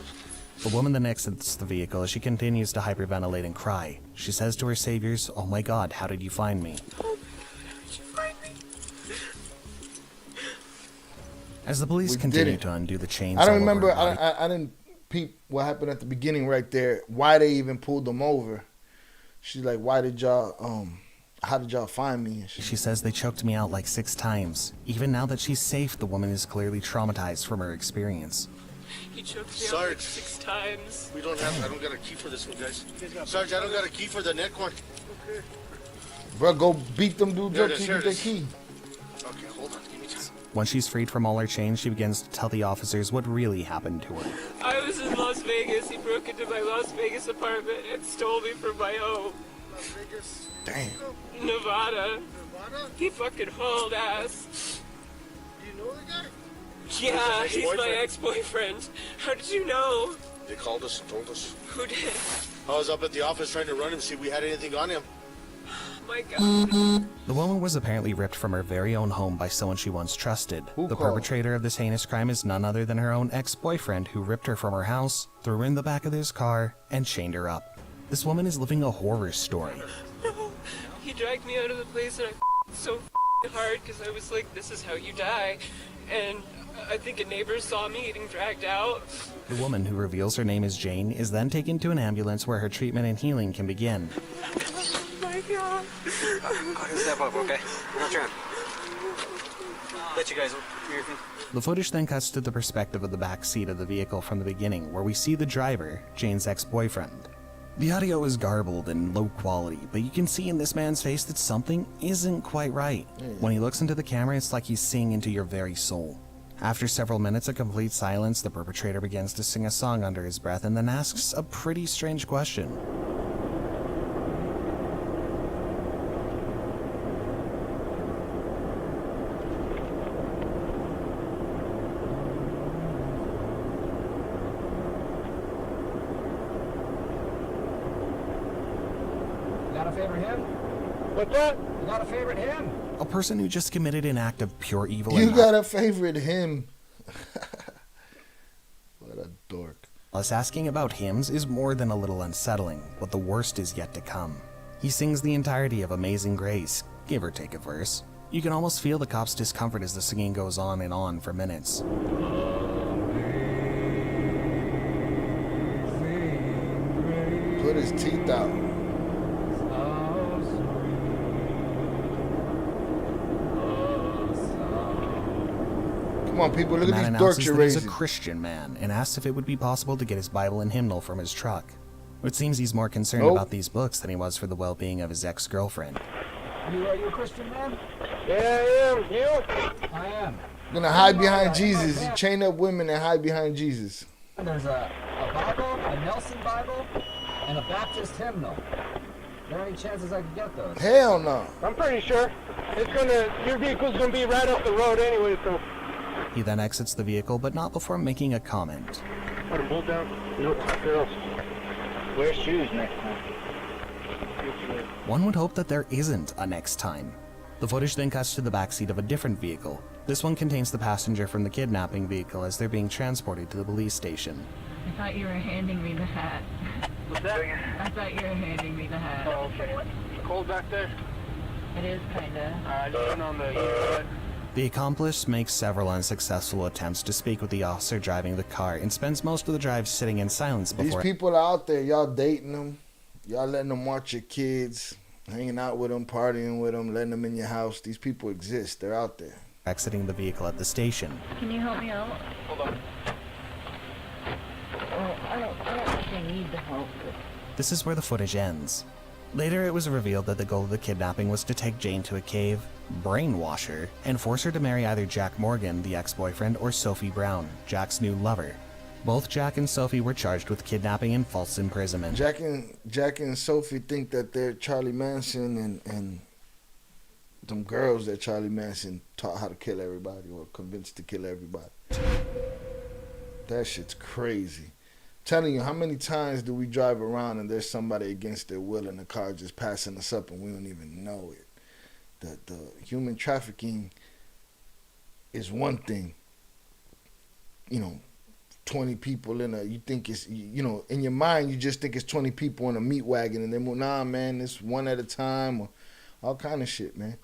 The woman then exits the vehicle as she continues to hyperventilate and cry. She says to her saviors, "Oh my God, how did you find me?" As the police continue to undo the chains, I don't remember. I didn't peep what happened at the beginning right there. Why they even pulled them over? She's like, "Why did y'all? How did y'all find me?" She says they choked me out like 6 times. Even now that she's safe, the woman is clearly traumatized from her experience. He choked me out Sarge. like 6 times. I don't got a key for this one, guys. Sarge, I don't got a key for the neck one. Okay. Bro, go beat them dudes There up it is, till you here get it their is. key. Okay, hold on. Give me time. Once she's freed from all her chains, she begins to tell the officers what really happened to her. I was in Las Vegas. He broke into my Las Vegas apartment and stole me from my home. Las Vegas. Damn. Nevada. Nevada? He fucking hauled ass. Do you know the guy? Yeah, His he's my ex-boyfriend. ex-boyfriend. How did you know? They called us and told us. Who did? I was up at the office trying to run him, see if we had anything on him. My God. The woman was apparently ripped from her very own home by someone she once trusted. The called? perpetrator of this heinous crime is none other than her own ex-boyfriend, who ripped her from her house, threw her in the back of his car, and chained her up. This woman is living a horror story. No. He dragged me out of the place and I so hard because I was like, this is how you die. And I think a neighbor saw me getting dragged out. The woman, who reveals her name is Jane, is then taken to an ambulance where her treatment and healing can begin. Oh my God. I can step up, okay? I'm not trying. Let you guys do your thing. The footage then cuts to the perspective of the back seat of the vehicle from the beginning, where we see the driver, Jane's ex-boyfriend. The audio is garbled and low quality, but you can see in this man's face that something isn't quite right. When he looks into the camera, it's like he's seeing into your very soul. After several minutes of complete silence, the perpetrator begins to sing a song under his breath and then asks a pretty strange question. Got a favorite hymn? What's that? You got a favorite hymn? A person who just committed an act of pure evil You and got a favorite hymn. What a dork. us asking about hymns is more than a little unsettling, but the worst is yet to come. He sings the entirety of Amazing Grace, give or take a verse. You can almost feel the cop's discomfort as the singing goes on and on for minutes. Put his teeth out. Come on, people, look The at man these dorks announces you're that he's a raising. Christian man and asks if it would be possible to get his Bible and hymnal from his truck. It seems he's more concerned Nope. about these books than he was for the well-being of his ex-girlfriend. Are you a Christian man? Yeah, I am. You? I am. You're gonna hide behind Jesus. You chain up women and hide behind Jesus. There's a Bible, a Nelson Bible, and a Baptist hymnal. Are there any chances I could get those? Hell no. I'm pretty sure. Your vehicle's gonna be right up the road anyway, so. He then exits the vehicle, but not before making a comment. Put them both down. Nope, girls. Wear shoes next time. One would hope that there isn't a next time. The footage then cuts to the backseat of a different vehicle. This one contains the passenger from the kidnapping vehicle as they're being transported to the police station. I thought you were handing me the hat. What's that? I thought you were handing me the hat. Oh, okay. Cold back there? It is kinda. Just turn on the east side. The accomplice makes several unsuccessful attempts to speak with the officer driving the car and spends most of the drive sitting in silence These before people are out there, y'all dating them, y'all letting them watch your kids, hanging out with them, partying with them, letting them in your house. These people exist. They're out there. exiting the vehicle at the station. Can you help me out? Hold on. Well, I don't think I need the help. This is where the footage ends. Later, it was revealed that the goal of the kidnapping was to take Jane to a cave, brainwash her, and force her to marry either Jack Morgan, the ex-boyfriend, or Sophie Brown, Jack's new lover. Both Jack and Sophie were charged with kidnapping and false imprisonment. Jack and Sophie think that they're Charlie Manson and them girls that Charlie Manson taught how to kill everybody or convinced to kill everybody. That shit's crazy. Telling you, how many times do we drive around and there's somebody against their will in the car just passing us up and we don't even know it? The human trafficking is one thing. 20 people you think it's, in your mind you just think it's 20 people in a meat wagon and then, nah, man, it's one at a time, or all kind of shit, man.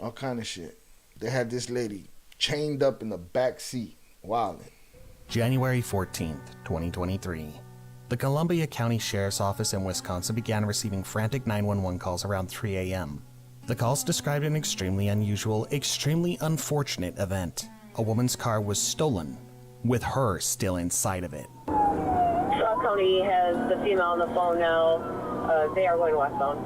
All kind of shit. They had this lady chained up in the back seat, wilding. January 14th, 2023. The Columbia County Sheriff's Office in Wisconsin began receiving frantic 911 calls around 3 a.m. The calls described an extremely unusual, extremely unfortunate event. A woman's car was stolen. with her still inside of it. South County has the female on the phone now. They are going westbound.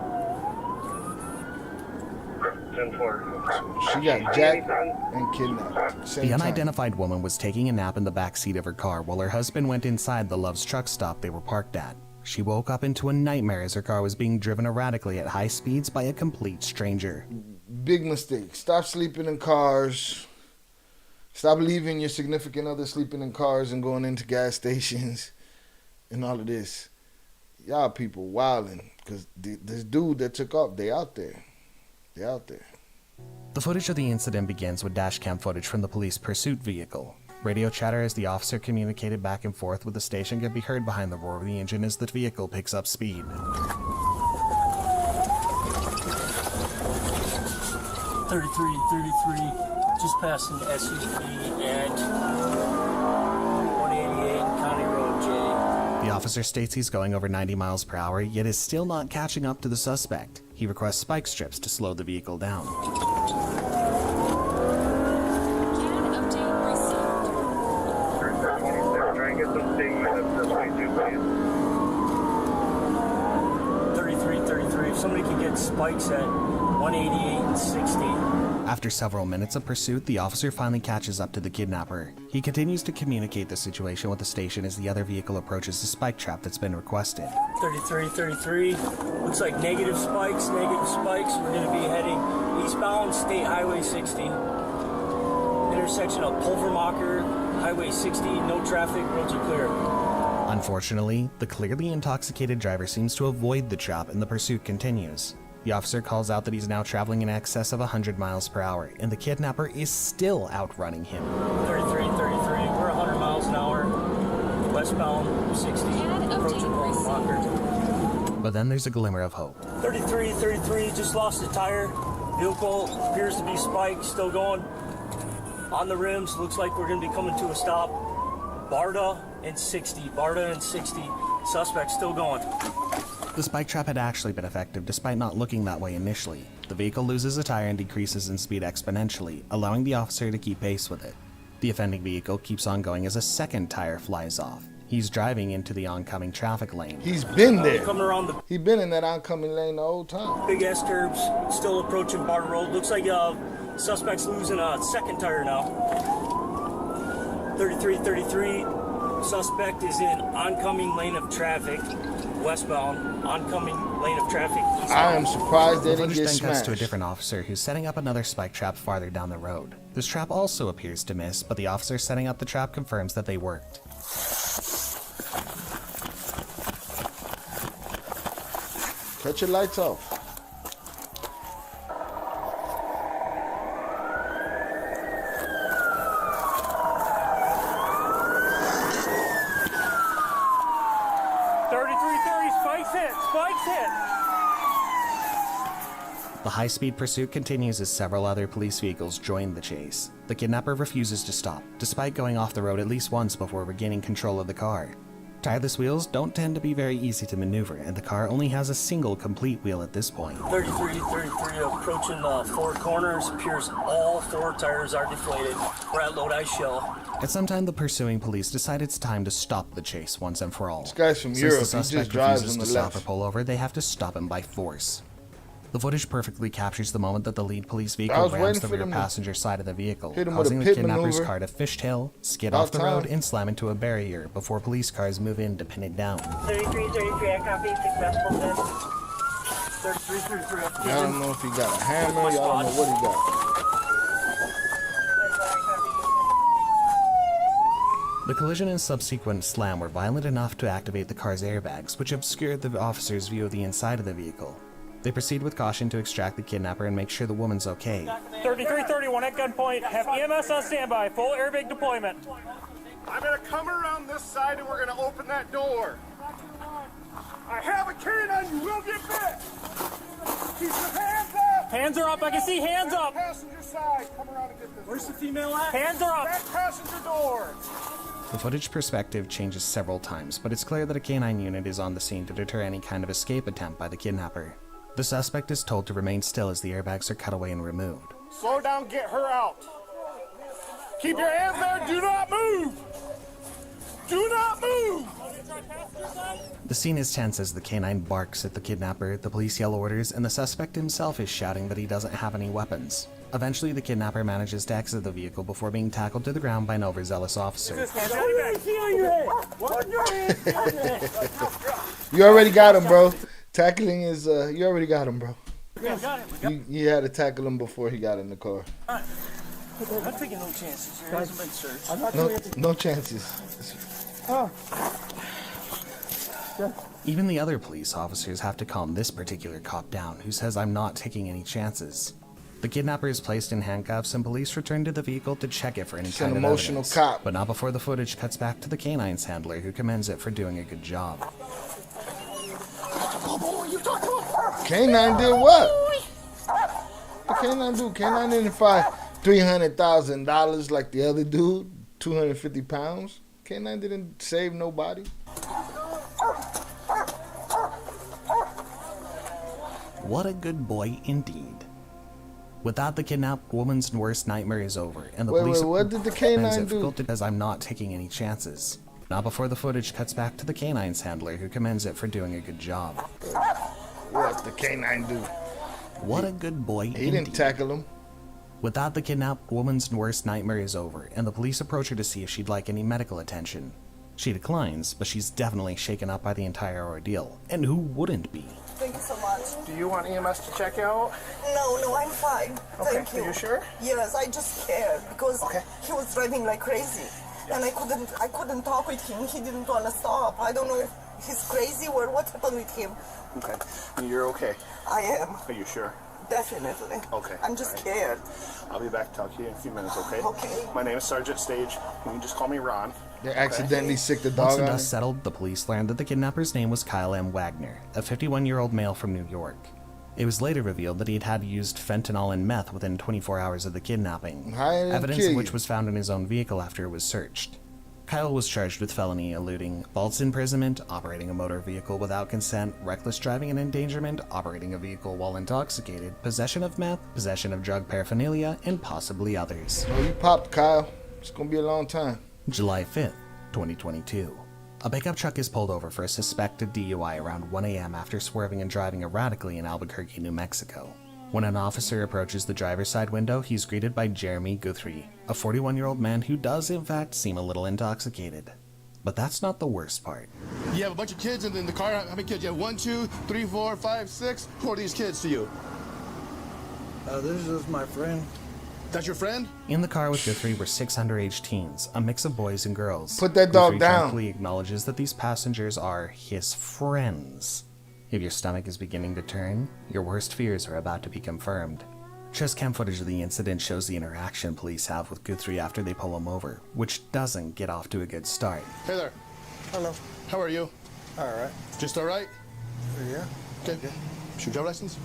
10-4. She got jacked and kidnapped. The unidentified woman was taking a nap in the back seat of her car while her husband went inside the Love's truck stop they were parked at. She woke up into a nightmare as her car was being driven erratically at high speeds by a complete stranger. Big mistake. Stop sleeping in cars. Stop leaving your significant other sleeping in cars and going into gas stations and all of this. Y'all people wilding because this dude that took off, they out there. They out there. The footage of the incident begins with dashcam footage from the police pursuit vehicle. Radio chatter as the officer communicated back and forth with the station can be heard behind the roar of the engine as the vehicle picks up speed. 33, just passing the SUV at 188 County Road J. The officer states he's going over 90 miles per hour, yet is still not catching up to the suspect. He requests spike strips to slow the vehicle down. If somebody could get spikes at 188 and 60. After several minutes of pursuit, the officer finally catches up to the kidnapper. He continues to communicate the situation with the station as the other vehicle approaches the spike trap that's been requested. 33. Looks like negative spikes. We're going to be heading eastbound State Highway 60. Intersection of Pulvermacher, Highway 60, no traffic, roads are clear. Unfortunately, the clearly intoxicated driver seems to avoid the trap and the pursuit continues. The officer calls out that he's now traveling in excess of 100 miles per hour, and the kidnapper is still outrunning him. 33, we're 100 miles an hour, westbound 60, approaching Pulvermacher. But then there's a glimmer of hope. 33, just lost a tire. Vehicle appears to be spiked, still going. On the rims, looks like we're going to be coming to a stop. Barda and 60, suspect still going. The spike trap had actually been effective despite not looking that way initially. The vehicle loses a tire and decreases in speed exponentially, allowing the officer to keep pace with it. The offending vehicle keeps on going as a second tire flies off. He's driving into the oncoming traffic lane. He's been there. Coming around the He's been in that oncoming lane the whole time. big S curves, still approaching Barda Road. Looks like suspect's losing a second tire now. 33, suspect is in oncoming lane of traffic, westbound, oncoming lane of traffic. I am surprised they The didn't footage get then cuts smashed. to a different officer who's setting up another spike trap farther down the road. This trap also appears to miss, but the officer setting up the trap confirms that they worked. Cut your lights off. Spikes hit. The high-speed pursuit continues as several other police vehicles join the chase. The kidnapper refuses to stop, despite going off the road at least once before regaining control of the car. Tireless wheels don't tend to be very easy to maneuver, and the car only has a single complete wheel at this point. 33, approaching the four corners. Appears all four tires are deflated. We're at Lodi Shell. At some time, the pursuing police decide it's time to stop the chase once and for all. This guy's from Since Europe. the He suspect just drives refuses on to the stop left. or pull over, they have to stop him by force. The footage perfectly captures the moment that the lead police I vehicle was rams waiting the for rear them to passenger side of the vehicle, hit him with a causing the pit kidnapper's maneuver. car to fishtail, skid About off the road, time. and slam into a barrier before police cars move in to pin it down. 33, I copy, successful hit. 33, Y'all don't know if he got a hammer. Y'all don't know what he got. The collision and subsequent slam were violent enough to activate the car's airbags, which obscured the officer's view of the inside of the vehicle. They proceed with caution to extract the kidnapper and make sure the woman's okay. 3331 at gunpoint. Have EMS on standby. Full airbag deployment. I'm gonna come around this side and we're gonna open that door. I have a cane on you. We'll get bit. Keep your hands up. Hands are up. I can see hands up. Passenger side. Come around and get this. Where's the female at? Hands are up. Back passenger door. The footage perspective changes several times, but it's clear that a canine unit is on the scene to deter any kind of escape attempt by the kidnapper. The suspect is told to remain still as the airbags are cut away and removed. Slow down. Get her out. Keep your hands there. Do not move. Do not move! The scene is tense as the canine barks at the kidnapper, the police yell orders, and the suspect himself is shouting that he doesn't have any weapons. Eventually, the kidnapper manages to exit the vehicle before being tackled to the ground by an overzealous officer. You already got him, bro. Tackling is, you already got him, bro. You had to tackle him before he got in the car. I'm taking no chances. There hasn't been searched. No chances. Even the other police officers have to calm this particular cop down, who says, "I'm not taking any chances." The kidnapper is placed in handcuffs and police return to the vehicle to check it for any kind of emotional evidence. cop. But not before the footage cuts back to the canine's handler, who commends it for doing a good job. K9 did what? What K9 do? K9 didn't find $300,000 like the other dude, 250 pounds. K9 didn't save nobody. What a good boy indeed. With that, the kidnapped woman's worst nightmare is over, and the police what did the K9 do? Because I'm not taking any chances. Not before the footage cuts back to the canine's handler, who commends it for doing a good job. What the K9 do? What a good boy He didn't tackle him. With that, the kidnapped woman's worst nightmare is over, and the police approach her to see if she'd like any medical attention. She declines, but she's definitely shaken up by the entire ordeal, and who wouldn't be? Thank you so much. Do you want EMS to check out? No, I'm fine. Okay, Thank you. Are you sure? Yes, I just scared because he was driving like crazy, and I couldn't talk with him. He didn't want to stop. I don't know if he's crazy or what happened with him. Okay. You're okay? I am. Are you sure? Definitely. Okay. I'm just scared. I'll be back to talk to you in a few minutes, okay? Okay. My name is Sergeant Stage. You can just call me Ron. They accidentally sicked the dog Once the on dust settled, the police learned that the kidnapper's name was Kyle M. Wagner, a 51-year-old male from New York. It was later revealed that he had used fentanyl and meth within 24 hours of the kidnapping, evidence of which was found in his own vehicle after it was searched. Kyle was charged with felony eluding, false imprisonment, operating a motor vehicle without consent, reckless driving and endangerment, operating a vehicle while intoxicated, possession of meth, possession of drug paraphernalia, and possibly others. Oh, you popped, Kyle. It's gonna be a long time. July 5th, 2022. A pickup truck is pulled over for a suspected DUI around 1 a.m. after swerving and driving erratically in Albuquerque, New Mexico. When an officer approaches the driver's side window, he's greeted by Jeremy Guthrie, a 41-year-old man who does in fact seem a little intoxicated. But that's not the worst part. You have a bunch of kids in the car. How many kids? You have 1, 2, 3, 4, 5, 6. Who are these kids to you? This is my friend. That's your friend? In the car with Guthrie were 6 underage teens, a mix of boys and girls. Put that dog Guthrie down. frankly acknowledges that these passengers are his friends. If your stomach is beginning to turn, your worst fears are about to be confirmed. Chest cam footage of the incident shows the interaction police have with Guthrie after they pull him over, which doesn't get off to a good start. Hey there. Hello. How are you? All right. Just all right? Yeah. Okay. Should driver license?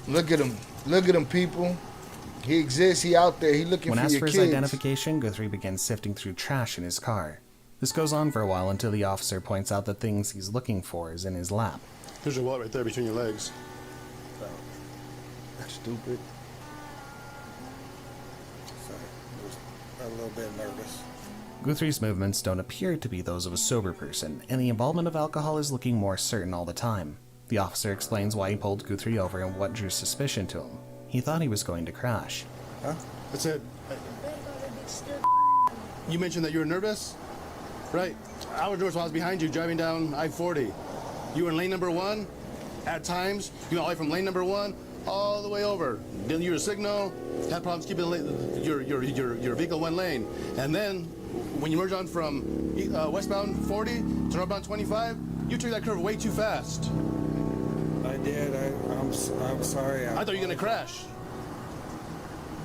Look at him. Look at him, people. He exists. He out there. He looking When for asked your for his kids. identification, Guthrie begins sifting through trash in his car. This goes on for a while until the officer points out the things he's looking for is in his lap. Here's your wallet right there between your legs. That's stupid. Sorry. I was a little bit nervous. Guthrie's movements don't appear to be those of a sober person, and the involvement of alcohol is looking more certain all the time. The officer explains why he pulled Guthrie over and what drew suspicion to him. He thought he was going to crash. Huh? That's it. You mentioned that you were nervous? Right. I was nervous while I was behind you driving down I-40. You were in lane number 1. At times, you went all the way from lane number 1 all the way over. Didn't use a signal. Had problems keeping your vehicle one lane. And then, when you merge on from westbound 40 to northbound 25, you took that curve way too fast. I did. I'm sorry. I thought you were going to crash.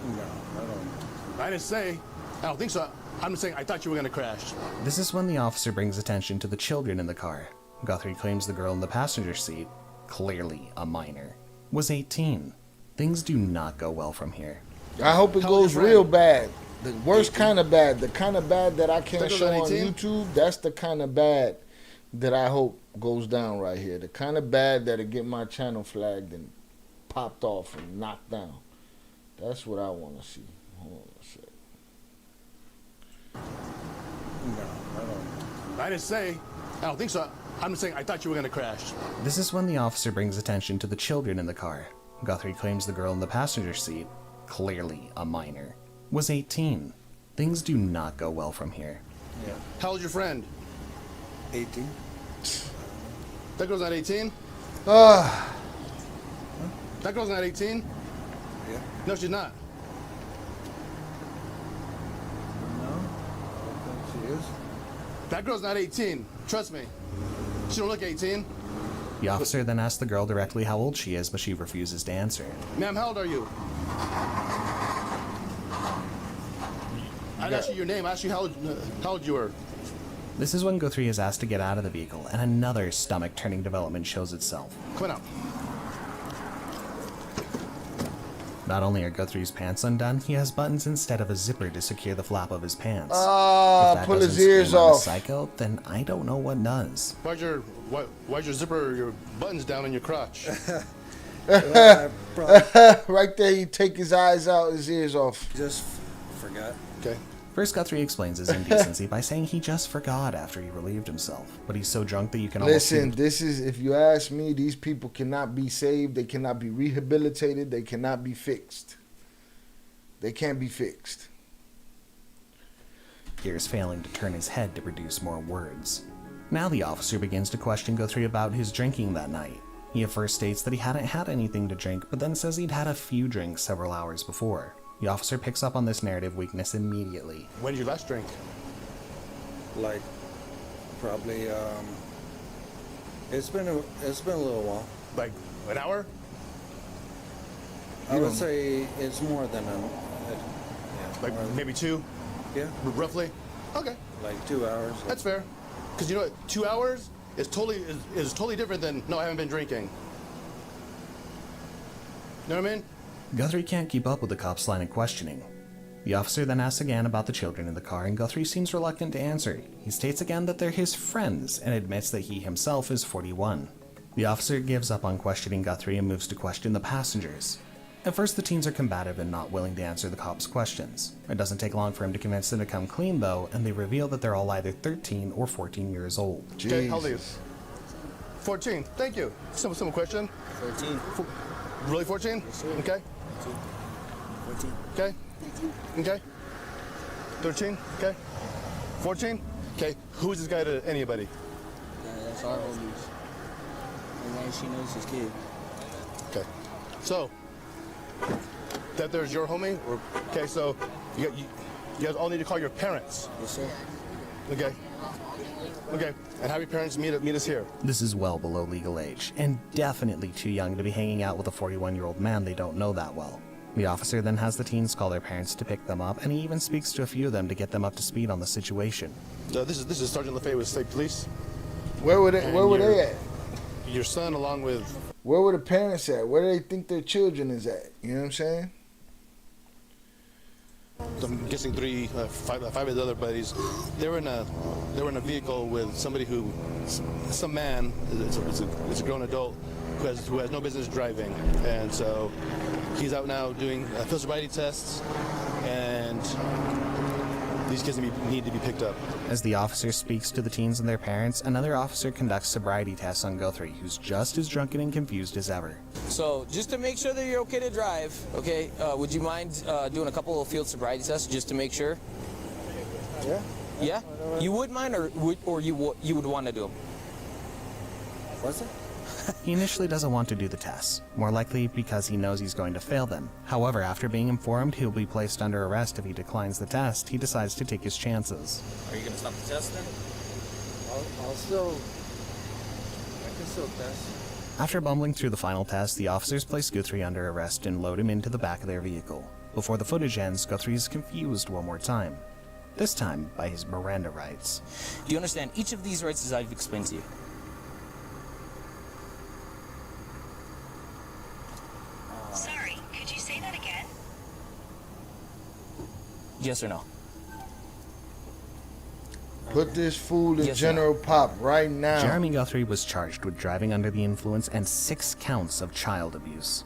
No, I don't. I didn't say. I don't think so. I'm just saying I thought you were going to crash. This is when the officer brings attention to the children in the car. Guthrie claims the girl in the passenger seat, clearly a minor, was 18. Things do not go well from here. I hope it goes real bad. The worst kind of bad. The kind of bad that I can't show on YouTube, that's the kind of bad that I hope goes down right here. The kind of bad that'll get my channel flagged and popped off and knocked down. That's what I want to see. Hold on a sec. No, I don't. I didn't say. I don't think so. I'm just saying I thought you were going to crash. This is when the officer brings attention to the children in the car. Guthrie claims the girl in the passenger seat, clearly a minor, was 18. Things do not go well from here. Yeah. How old's your friend? 18. That girl's not 18? Ah. That girl's not 18? Yeah. No, she's not. No, I don't think she is. That girl's not 18. Trust me. She don't look 18. The officer then asks the girl directly how old she is, but she refuses to answer. Ma'am, how old are you? I didn't ask you your name. I asked you how old you were. This is when Guthrie is asked to get out of the vehicle, and another stomach-turning development shows itself. Come on out. Not only are Guthrie's pants undone, he has buttons instead of a zipper to secure the flap of his pants. Ah, pull his ears off. Psycho, then I don't know what does. Why's your zipper, your buttons down in your crotch? Right there, you take his eyes out, his ears off. Just forgot. Okay. First, Guthrie explains his indecency by saying he just forgot after he relieved himself, but he's so drunk that you can almost listen. This is, if you ask me, these people cannot be saved. They cannot be rehabilitated. They cannot be fixed. They can't be fixed. Here's failing to turn his head to produce more words. Now the officer begins to question Guthrie about his drinking that night. He at first states that he hadn't had anything to drink, but then says he'd had a few drinks several hours before. The officer picks up on this narrative weakness immediately. When did you last drink? Like, probably, it's been a little while. Like, an hour? I would say it's more than like maybe 2? Yeah. Roughly? Okay. Like 2 hours. That's fair. Because you know what? 2 hours is totally different than, no, I haven't been drinking. You know what I mean? Guthrie can't keep up with the cop's line of questioning. The officer then asks again about the children in the car, and Guthrie seems reluctant to answer. He states again that they're his friends, and admits that he himself is 41. The officer gives up on questioning Guthrie and moves to question the passengers. At first, the teens are combative and not willing to answer the cop's questions. It doesn't take long for him to convince them to come clean, though, and they reveal that they're all either 13 or 14 years old. Okay, how old are you? 14. Thank you. Simple question. 14. Really 14? Yes, sir. Okay. 14. Okay. 13. Okay. 13. Okay. 14. Okay. Who's this guy to anybody? That's our homies. And then she knows his kid. Okay. So, that there's your homie? Or, okay, so you guys all need to call your parents. Yes, sir. Okay. Okay. And have your parents meet us here. This is well below legal age, and definitely too young to be hanging out with a 41-year-old man they don't know that well. The officer then has the teens call their parents to pick them up, and he even speaks to a few of them to get them up to speed on the situation. This is Sergeant LaFay with State Police. Where were they at? Your son, along with... Where were the parents at? Where do they think their children is at? You know what I'm saying? I'm guessing five of the other buddies. They were in a vehicle with somebody some man. It's a grown adult who has no business driving, and so he's out now doing field sobriety tests, and these kids need to be picked up. As the officer speaks to the teens and their parents, another officer conducts sobriety tests on Guthrie, who's just as drunken and confused as ever. So, just to make sure that you're okay to drive, okay, would you mind doing a couple of field sobriety tests just to make sure? Yeah. Yeah? You would mind, or you would want to do them? What's it? He initially doesn't want to do the tests, more likely because he knows he's going to fail them. However, after being informed he'll be placed under arrest if he declines the test, he decides to take his chances. Are you going to stop the test then? I can still test. After bumbling through the final test, the officers place Guthrie under arrest and load him into the back of their vehicle. Before the footage ends, Guthrie is confused one more time. This time by his Miranda rights. Do you understand each of these rights as I've explained to you? Sorry, could you say that again? Yes or no? Put this fool in Yes, General Pop right now. Jeremy Guthrie was charged with driving under the influence and 6 counts of child abuse.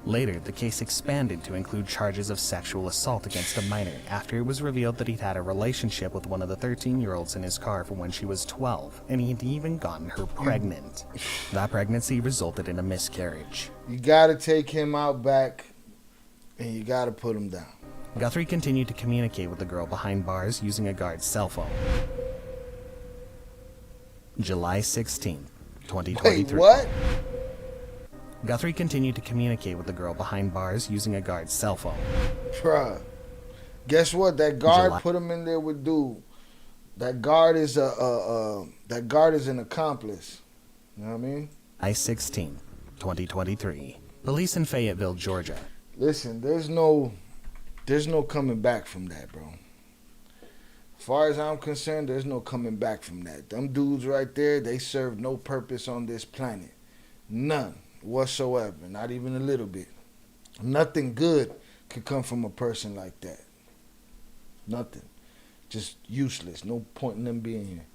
Later, the case expanded to include charges of sexual assault against a minor after it was revealed that he'd had a relationship with one of the 13-year-olds in his car from when she was 12, and he'd even gotten her pregnant. That pregnancy resulted in a miscarriage. You gotta take him out back, and you gotta put him down. Guthrie continued to communicate with the girl behind bars using a guard's cell phone. July 16, 2023. Wait, what? Guthrie continued to communicate with the girl behind bars using a guard's cell phone. Bruh. Guess what? That guard put him in there with dude. That guard is an accomplice. You know what I mean? July 16, 2023. Police in Fayetteville, Georgia. Listen, there's no coming back from that, bro. As far as I'm concerned, there's no coming back from that. Them dudes right there, they serve no purpose on this planet. None whatsoever. Not even a little bit. Nothing good could come from a person like that. Nothing. Just useless. No point in them being here.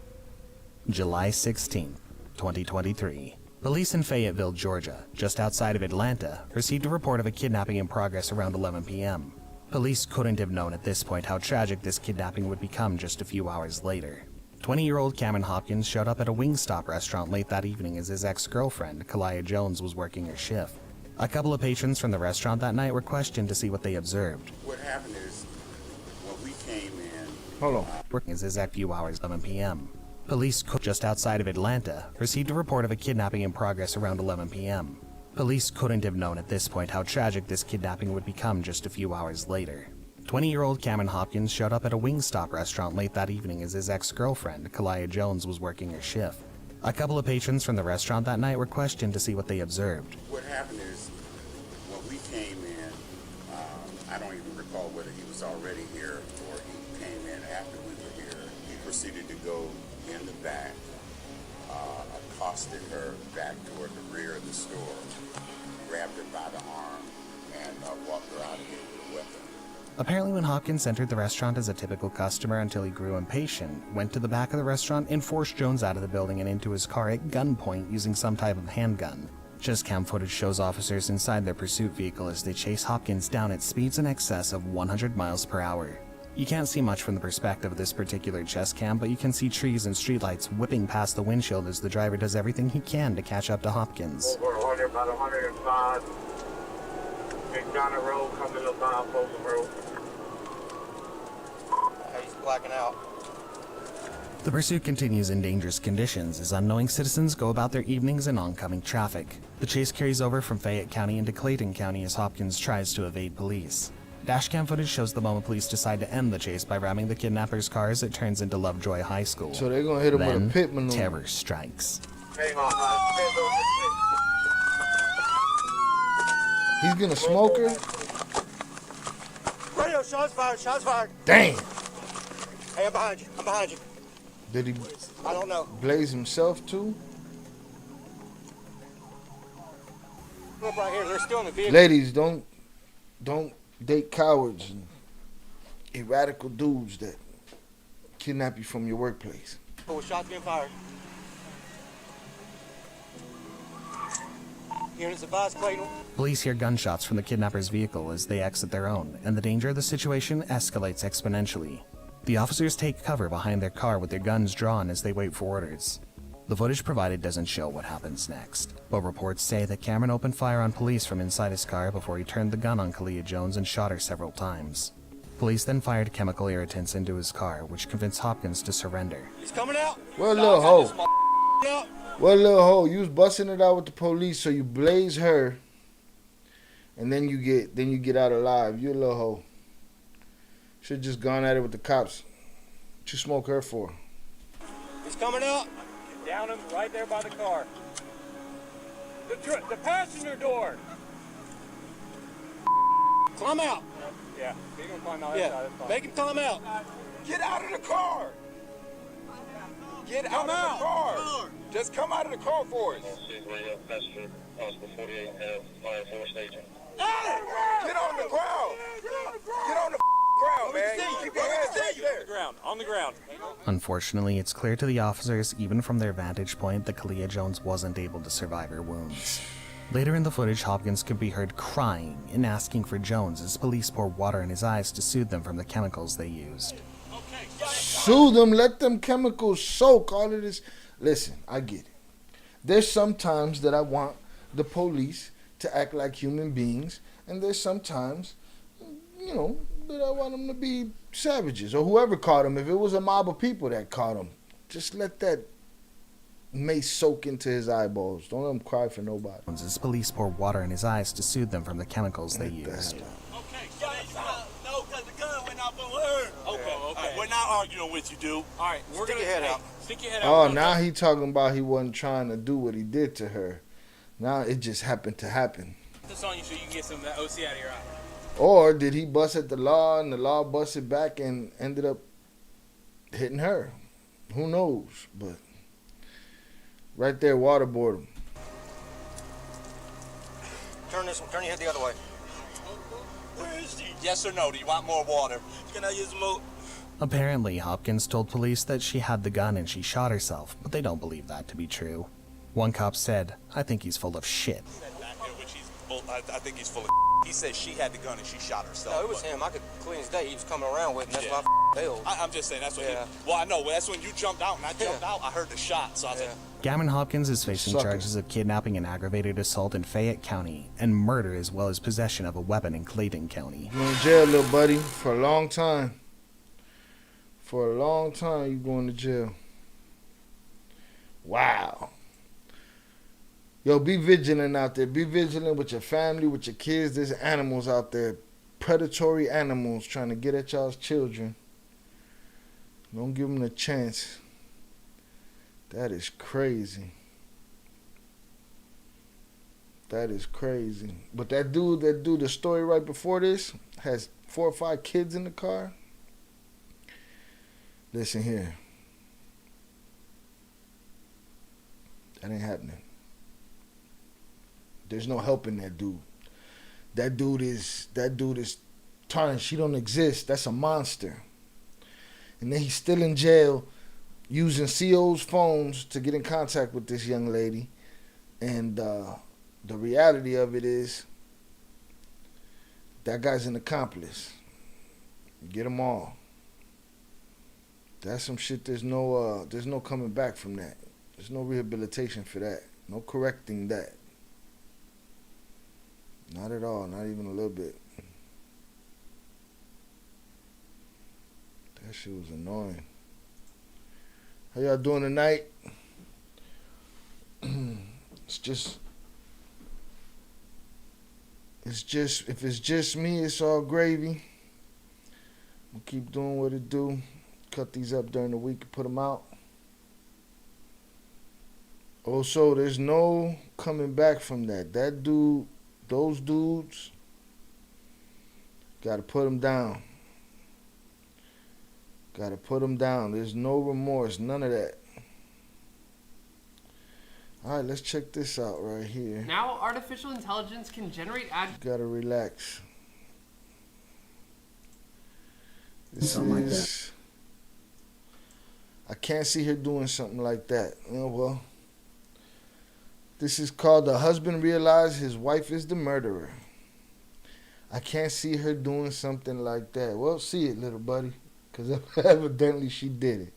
July 16, 2023. Police in Fayetteville, Georgia, just outside of Atlanta, received a report of a kidnapping in progress around 11 p.m. Police couldn't have known at this point how tragic this kidnapping would become just a few hours later. 20-year-old Cameron Hopkins showed up at a Wingstop restaurant late that evening as his ex-girlfriend, Kalia Jones, was working her shift. A couple of patrons from the restaurant that night were questioned to see what they observed. What happened is, when we came in... Hold on. Working as his few hours 11 p.m. Police just outside of Atlanta received a report of a kidnapping in progress around 11 p.m. Police couldn't have known at this point how tragic this kidnapping would become just a few hours later. 20-year-old Cameron Hopkins showed up at a Wingstop restaurant late that evening as his ex-girlfriend, Kalia Jones, was working her shift. A couple of patrons from the restaurant that night were questioned to see what they observed. What happened is, when we came in, I don't even recall whether he was already here or he came in after we were here. He proceeded to go in the back, accosted her back toward the rear of the store, grabbed her by the arm, and walked her out of here with a weapon. Apparently, when Hopkins entered the restaurant as a typical customer until he grew impatient, went to the back of the restaurant and forced Jones out of the building and into his car at gunpoint using some type of handgun. Chest cam footage shows officers inside their pursuit vehicle as they chase Hopkins down at speeds in excess of 100 miles per hour. You can't see much from the perspective of this particular chest cam, but you can see trees and streetlights whipping past the windshield as the driver does everything he can to catch up to Hopkins. Over 100, about 105. McDonough Road, coming up on Folsom Road. He's blacking out. The pursuit continues in dangerous conditions as unknowing citizens go about their evenings in oncoming traffic. The chase carries over from Fayette County into Clayton County as Hopkins tries to evade police. Dashcam footage shows the moment police decide to end the chase by ramming the kidnapper's car as it turns into Lovejoy High School. So they're gonna hit him with a pit maneuver. Terror strikes. He's gonna smoke her? Radio, shots fired, shots fired. Damn! Hey, I'm behind you, I'm behind you. Did he I don't know. blaze himself too? Look right here, they're still in the vehicle. Ladies, don't date cowards and erratical dudes that kidnap you from your workplace. Oh, shots being fired. Units advised, Clayton. Police hear gunshots from the kidnapper's vehicle as they exit their own, and the danger of the situation escalates exponentially. The officers take cover behind their car with their guns drawn as they wait for orders. The footage provided doesn't show what happens next, but reports say that Cameron opened fire on police from inside his car before he turned the gun on Kalia Jones and shot her several times. Police then fired chemical irritants into his car, which convinced Hopkins to surrender. He's coming out. What little hoe? What little hoe? You was busting it out with the police, so you blaze her, and then you get out alive. You a little hoe. Should just gone at it with the cops. What you smoke her for? He's coming out. Down him right there by the car. The passenger door. Climb out. Yeah, he's gonna climb out. Yeah, make him climb out. Get out of the car. Get out of the car. Just come out of the car for us. Hey! Get on the ground. Get on the ground, man. Keep your hands right there. On the ground. Unfortunately, it's clear to the officers, even from their vantage point, that Kalia Jones wasn't able to survive her wounds. Later in the footage, Hopkins could be heard crying and asking for Jones as police pour water in his eyes to soothe them from the chemicals they used. Sue them, let them chemicals soak, all of this. Listen, I get it. There's some times that I want the police to act like human beings, and there's sometimes, you know, that I want them to be savages, or whoever caught them. If it was a mob of people that caught him, just let that mace soak into his eyeballs. Don't let him cry for nobody. As police pour water in his eyes to soothe them from the chemicals they used. No, because the gun went off on her. Okay. We're not arguing with you, dude. All right, Stick your head out. Stick your head out. Oh, now he talking about he wasn't trying to do what he did to her. Now it just happened to happen. This on you so you can get some of that OC out of your eye. Or did he bust at the law and the law busted back and ended up hitting her? Who knows? But right there, waterboard him. Turn your head the other way. Where is he? Yes or no? Do you want more water? Can I use more? Apparently, Hopkins told police that she had the gun and she shot herself, but they don't believe that to be true. One cop said, "I think he's full of shit." I think he's full of. He said she had the gun and she shot herself. No, it was him. I could clean his day. He was coming around with, and that's why I failed. I'm just saying that's what. Well, I know. That's when you jumped out, and I jumped out. I heard the shot, so I was like. Gammon Hopkins is facing charges of kidnapping and aggravated assault in Fayette County and murder as well as possession of a weapon in Clayton County. You're in jail, little buddy, for a long time. For a long time, you going to jail. Wow. Yo, be vigilant out there. Be vigilant with your family, with your kids. There's animals out there, predatory animals trying to get at y'all's children. Don't give them a chance. That is crazy. That is crazy. But that dude, the story right before this, has 4 or 5 kids in the car. Listen here. That ain't happening. There's no helping that dude. That dude is tarnished. He don't exist. That's a monster. And then he's still in jail using CO's phones to get in contact with this young lady. And the reality of it is that guy's an accomplice. Get them all. That's some shit. There's no coming back from that. There's no rehabilitation for that. No correcting that. Not at all. Not even a little bit. That shit was annoying. How y'all doing tonight? If it's just me, it's all gravy. We'll keep doing what it do. Cut these up during the week and put them out. Also, there's no coming back from that. That dude, those dudes, gotta put them down. Gotta put them down. There's no remorse, none of that. All right, let's check this out right here. Now artificial intelligence can generate ad. Gotta relax. This something like that. I can't see her doing something like that. Oh, well. This is called The Husband Realized His Wife is the Murderer. I can't see her doing something like that. Well, see it, little buddy. Because evidently she did it.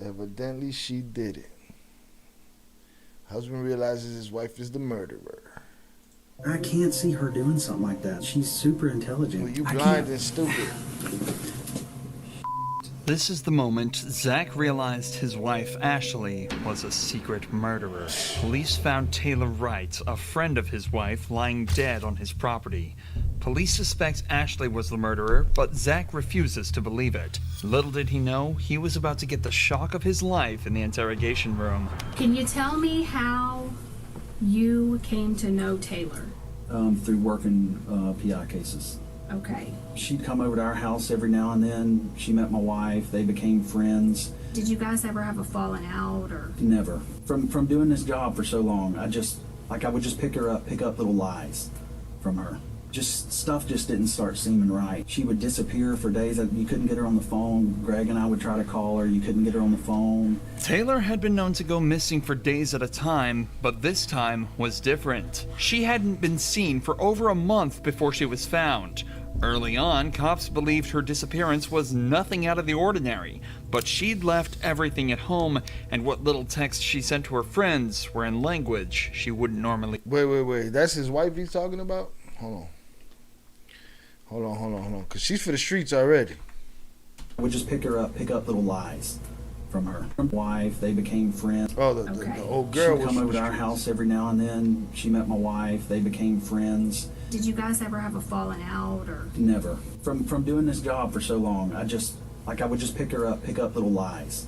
Evidently she did it. Husband realizes his wife is the murderer. I can't see her doing something like that. She's super intelligent. Well, you blind and stupid. This is the moment Zach realized his wife, Ashley, was a secret murderer. Police found Taylor Wright, a friend of his wife, lying dead on his property. Police suspect Ashley was the murderer, but Zach refuses to believe it. Little did he know, he was about to get the shock of his life in the interrogation room. Can you tell me how you came to know Taylor? Through working PI cases. Okay. She'd come over to our house every now and then. She met my wife. They became friends. Did you guys ever have a falling out or? Never. From doing this job for so long, I would just pick up little lies from her. Just stuff just didn't start seeming right. She would disappear for days. You couldn't get her on the phone. Greg and I would try to call her. You couldn't get her on the phone. Taylor had been known to go missing for days at a time, but this time was different. She hadn't been seen for over a month before she was found. Early on, cops believed her disappearance was nothing out of the ordinary, but she'd left everything at home, and what little texts she sent to her friends were in language she wouldn't normally. Wait. That's his wife he's talking about? Hold on. Because she's for the streets already. I would just pick up little lies from her. Wife, they became friends. Oh, the old girl She'd come over to our house every now and then. She met my wife. They became friends. Did you guys ever have a falling out or? Never. From doing this job for so long, I would just pick up little lies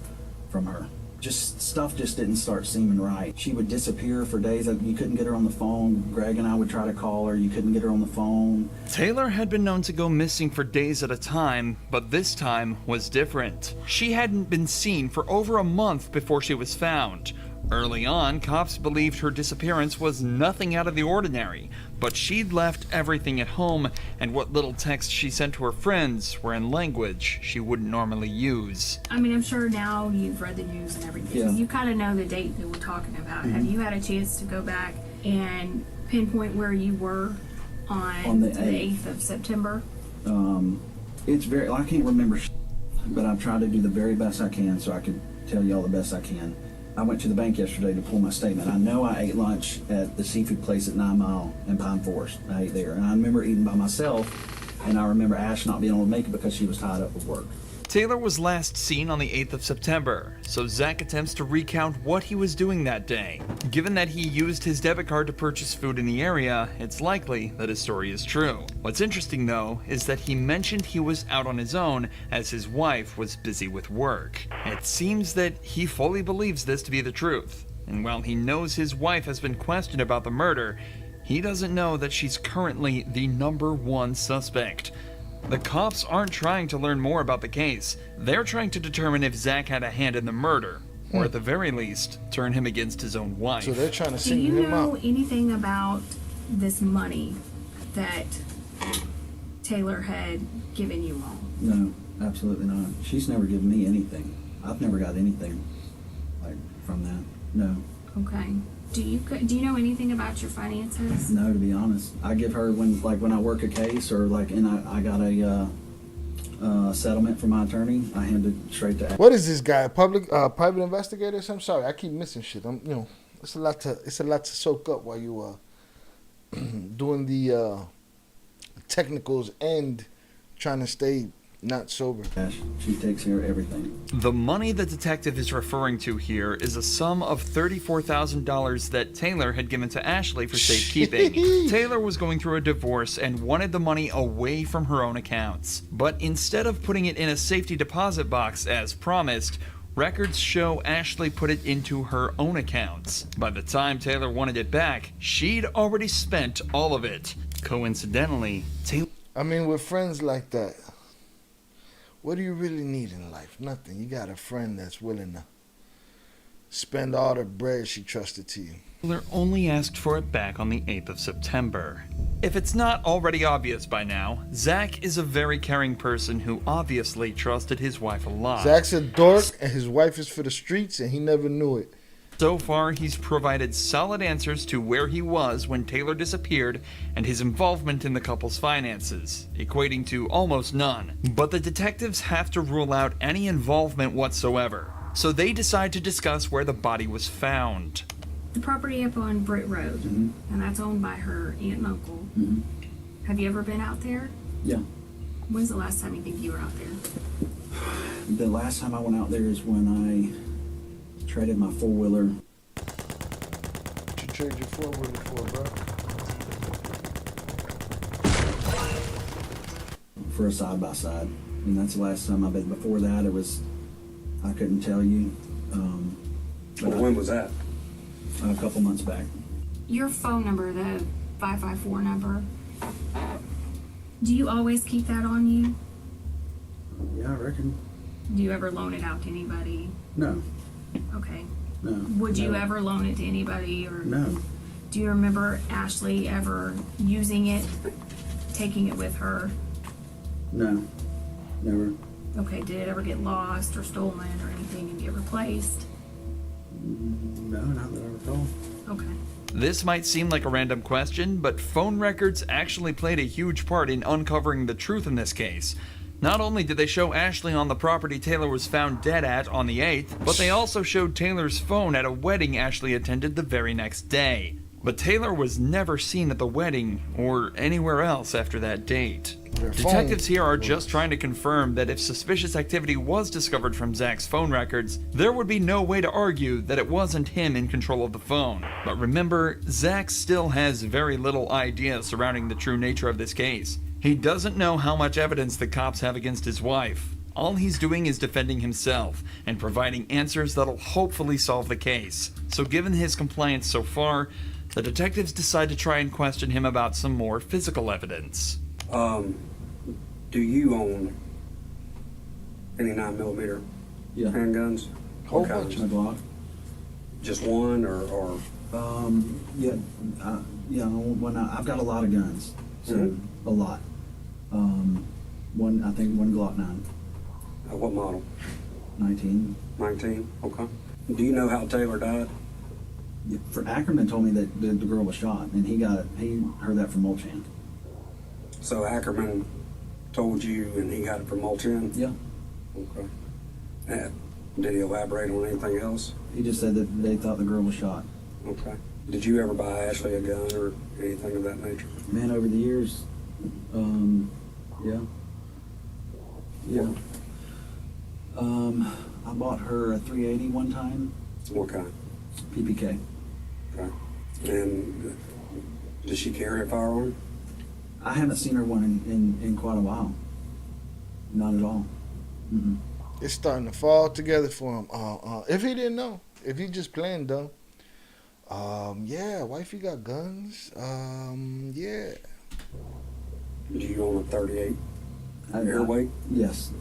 from her. Just stuff just didn't start seeming right. She would disappear for days. You couldn't get her on the phone. Greg and I would try to call her. You couldn't get her on the phone. Taylor had been known to go missing for days at a time, but this time was different. She hadn't been seen for over a month before she was found. Early on, cops believed her disappearance was nothing out of the ordinary, but she'd left everything at home, and what little texts she sent to her friends were in language she wouldn't normally use. I mean, I'm sure now you've read the news and everything. Yeah. You kind of know the date that we're talking about. Have you had a chance to go back and pinpoint where you were on the 8th of September? It's very, I can't remember, but I've tried to do the very best I can so I can tell y'all the best I can. I went to the bank yesterday to pull my statement. I know I ate lunch at the seafood place at 9 Mile in Pine Forest. I ate there. And I remember eating by myself, and I remember Ash not being able to make it because she was tied up with work. Taylor was last seen on the 8th of September, so Zach attempts to recount what he was doing that day. Given that he used his debit card to purchase food in the area, it's likely that his story is true. What's interesting, though, is that he mentioned he was out on his own as his wife was busy with work. It seems that he fully believes this to be the truth, and while he knows his wife has been questioned about the murder, he doesn't know that she's currently the #1 suspect. The cops aren't trying to learn more about the case. They're trying to determine if Zach had a hand in the murder, or at the very least, turn him against his own wife. So they're trying to Do single you him know out. anything about this money that Taylor had given you all? No, absolutely not. She's never given me anything. I've never got anything like from that. No. Okay. Do you know anything about your finances? No, to be honest. I give her when I work a case or and I got a settlement from my attorney, I hand it straight to. What is this guy? Private investigator? I'm sorry, I keep missing shit. It's a lot to soak up while you doing the technicals and trying to stay not sober. She takes care of everything. The money the detective is referring to here is a sum of $34,000 that Taylor had given to Ashley for safekeeping. Taylor was going through a divorce and wanted the money away from her own accounts. But instead of putting it in a safety deposit box as promised, records show Ashley put it into her own accounts. By the time Taylor wanted it back, she'd already spent all of it. Coincidentally, Taylor... I mean, with friends like that, what do you really need in life? Nothing. You got a friend that's willing to spend all the bread she trusted to you. Taylor only asked for it back on the 8th of September. If it's not already obvious by now, Zach is a very caring person who obviously trusted his wife a lot. Zach's a dork and his wife is for the streets and he never knew it. So far, he's provided solid answers to where he was when Taylor disappeared and his involvement in the couple's finances, equating to almost none. But the detectives have to rule out any involvement whatsoever, so they decide to discuss where the body was found. The property up on Britt Road, and that's owned by her aunt and uncle. Have you ever been out there? Yeah. When's the last time you think you were out there? The last time I went out there is when I traded my four-wheeler. What you trade your four-wheeler for, bro? For a side-by-side. And that's the last time I've been. Before that, it was, I couldn't tell you. But when was that? A couple months back. Your phone number, the 554 number, do you always keep that on you? Yeah, I reckon. Do you ever loan it out to anybody? No. Okay. No. Would you ever loan it to anybody? Or No. do you remember Ashley ever using it taking it with her? No, never. Okay, did it ever get lost or stolen or anything and get replaced? No, not that I recall. Okay. This might seem like a random question, but phone records actually played a huge part in uncovering the truth in this case. Not only did they show Ashley on the property Taylor was found dead at on the 8th, but they also showed Taylor's phone at a wedding Ashley attended the very next day. But Taylor was never seen at the wedding or anywhere else after that date. Detectives here are just trying to confirm that if suspicious activity was discovered from Zach's phone records, there would be no way to argue that it wasn't him in control of the phone. But remember, Zach still has very little idea surrounding the true nature of this case. He doesn't know how much evidence the cops have against his wife. All he's doing is defending himself and providing answers that'll hopefully solve the case. So given his compliance so far, the detectives decide to try and question him about some more physical evidence. Do you own any 9mm handguns? Whole bunch. My Glock. Just one, or? Yeah, when I've got a lot of guns, so a lot. I think one Glock 9. What model? 19. 19. Okay. Do you know how Taylor died? Yeah, for Ackerman told me that the girl was shot, and he heard that from Molchan. So Ackerman told you, and he got it from Molchan? Yeah. Okay. Did he elaborate on anything else? He just said that they thought the girl was shot. Okay. Did you ever buy Ashley a gun or anything of that nature? Man, over the years, yeah. I bought her a 380 one time. What kind? PPK. Okay. And does she carry a firearm? I haven't seen her one in quite a while. Not at all. Mm-mm. It's starting to fall together for him. If he didn't know, if he just playing dumb. Yeah, wifey got guns. Yeah. Do you own a 38 airweight? Yes.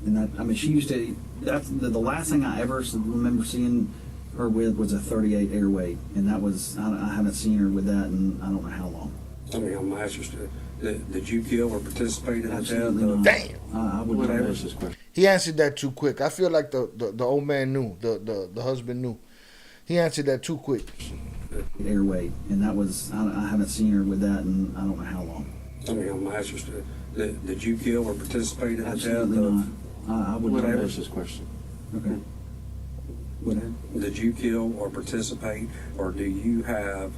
And that, she used to. That's the last thing I ever remember seeing her with was a 38 airweight, and that was I haven't seen her with that in I don't know how long. I mean, I'm interested. Did you kill or participate in the death of? Damn. I wouldn't answer this question. He answered that too quick. I feel like the old man knew. The husband knew. He answered that too quick. Airweight, and that was I haven't seen her with that in I don't know how long. I mean, I'm interested. Did you kill or participate in the death Absolutely of? not. I wouldn't Whatever. answer this question. Okay. Whatever. Did you kill or participate, or do you have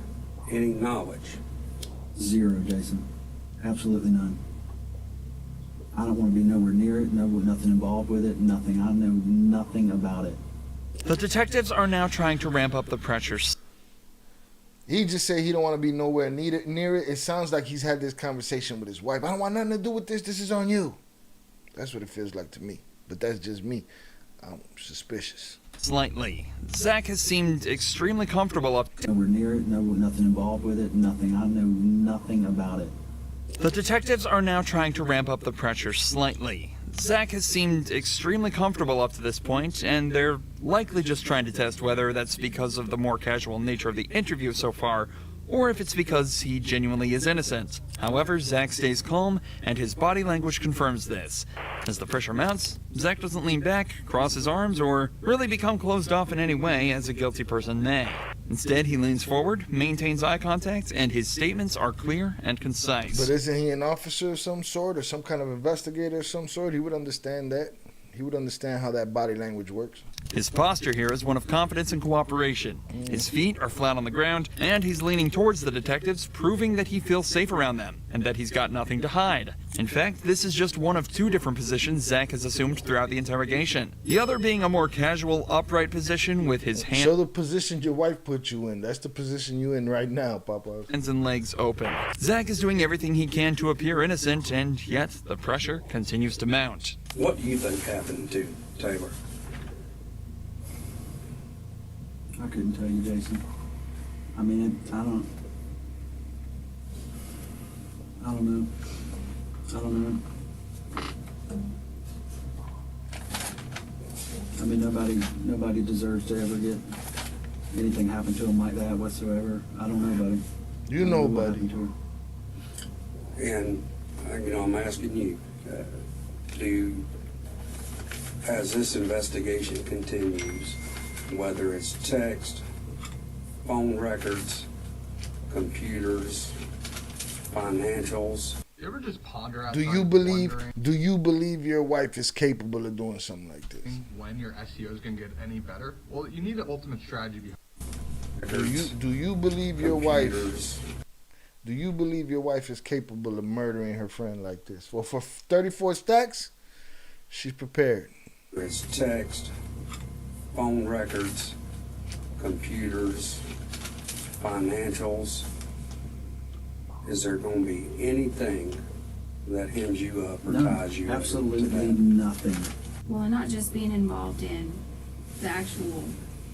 any knowledge? Zero, Jason. Absolutely none. I don't want to be nowhere near it. Nothing involved with it. Nothing. I know nothing about it. The detectives are now trying to ramp up the pressure. He just said he don't want to be nowhere near it. It sounds like he's had this conversation with his wife. I don't want nothing to do with this. This is on you. That's what it feels like to me. But that's just me. I'm suspicious. Slightly. Zach has seemed extremely comfortable up. Nowhere near it. Nothing involved with it. Nothing. I know nothing about it. The detectives are now trying to ramp up the pressure slightly. Zach has seemed extremely comfortable up to this point, and they're likely just trying to test whether that's because of the more casual nature of the interview so far, or if it's because he genuinely is innocent. However, Zach stays calm, and his body language confirms this. As the pressure mounts, Zach doesn't lean back, cross his arms, or really become closed off in any way, as a guilty person may. Instead, he leans forward, maintains eye contact, and his statements are clear and concise. But isn't he an officer of some sort, or some kind of investigator of some sort? He would understand that. He would understand how that body language works. His posture here is one of confidence and cooperation. His feet are flat on the ground, and he's leaning towards the detectives, proving that he feels safe around them, and that he's got nothing to hide. In fact, this is just one of two different positions Zach has assumed throughout the interrogation. The other being a more casual, upright position with his hands... So the position your wife put you in, that's the position you're in right now, Papa. Hands and legs open. Zach is doing everything he can to appear innocent, and yet the pressure continues to mount. What do you think happened to Taylor? I couldn't tell you, Jason. I mean, I don't know. I mean, nobody deserves to ever get anything happen to him like that whatsoever. I don't know, buddy. You know, buddy. And, I'm asking you, as this investigation continues, whether it's text, phone records, computers, financials. You ever just ponder out Do you believe your wife is capable of doing something like this? when your SEO is going to get any better? Well, you need an ultimate strategy behind. Do you believe your wife? Do you believe your wife is capable of murdering her friend like this? Well, for 34 stacks, she's prepared. It's text, phone records, computers, financials. Is there going to be anything that hems you up or ties you up? Absolutely nothing. Well, not just being involved in the actual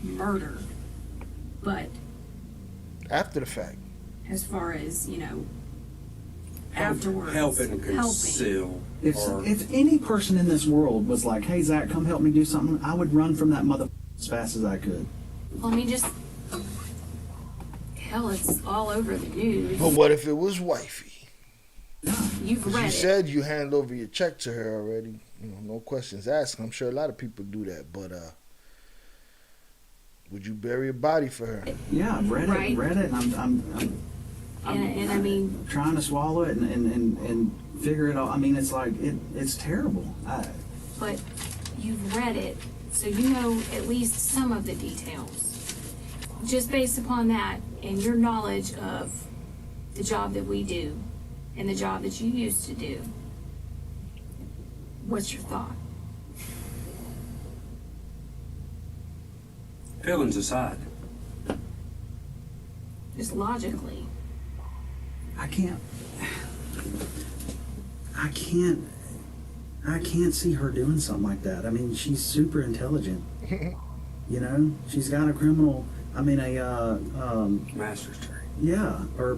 murder, but after the fact, as far as, afterwards. Helping conceal. If any person in this world was like, hey, Zach, come help me do something, I would run from that mother as fast as I could. Well, I mean, just, hell, it's all over the news. But what if it was wifey? You've read You it. said you hand over your check to her already. No questions asked. I'm sure a lot of people do that. But would you bury a body for her? Yeah, I've read it, and And I mean, trying to swallow it and figure it out. I mean, it's like, it's terrible. but you've read it, so you know at least some of the details. Just based upon that and your knowledge of the job that we do and the job that you used to do, what's your thought? Feelings aside. Just logically. I can't see her doing something like that. I mean, she's super intelligent. She's got a master's degree. Yeah, or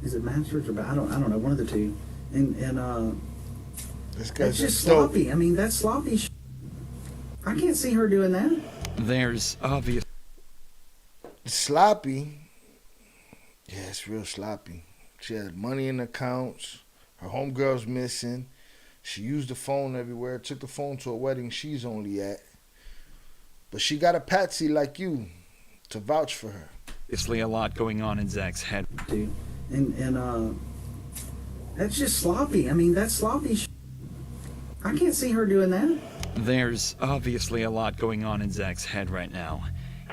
is it master's or I don't know, one of the two. And that's just sloppy. I mean, that's sloppy. I can't see her doing that. There's obvious sloppy. Yeah, it's real sloppy. She had money in accounts. Her homegirl's missing. She used the phone everywhere. Took the phone to a wedding she's only at. But she got a patsy like you to vouch for her. Obviously a lot going on in Zach's head. Dude. And that's just sloppy. I mean, that's sloppy. I can't see her doing that. There's obviously a lot going on in Zach's head right now.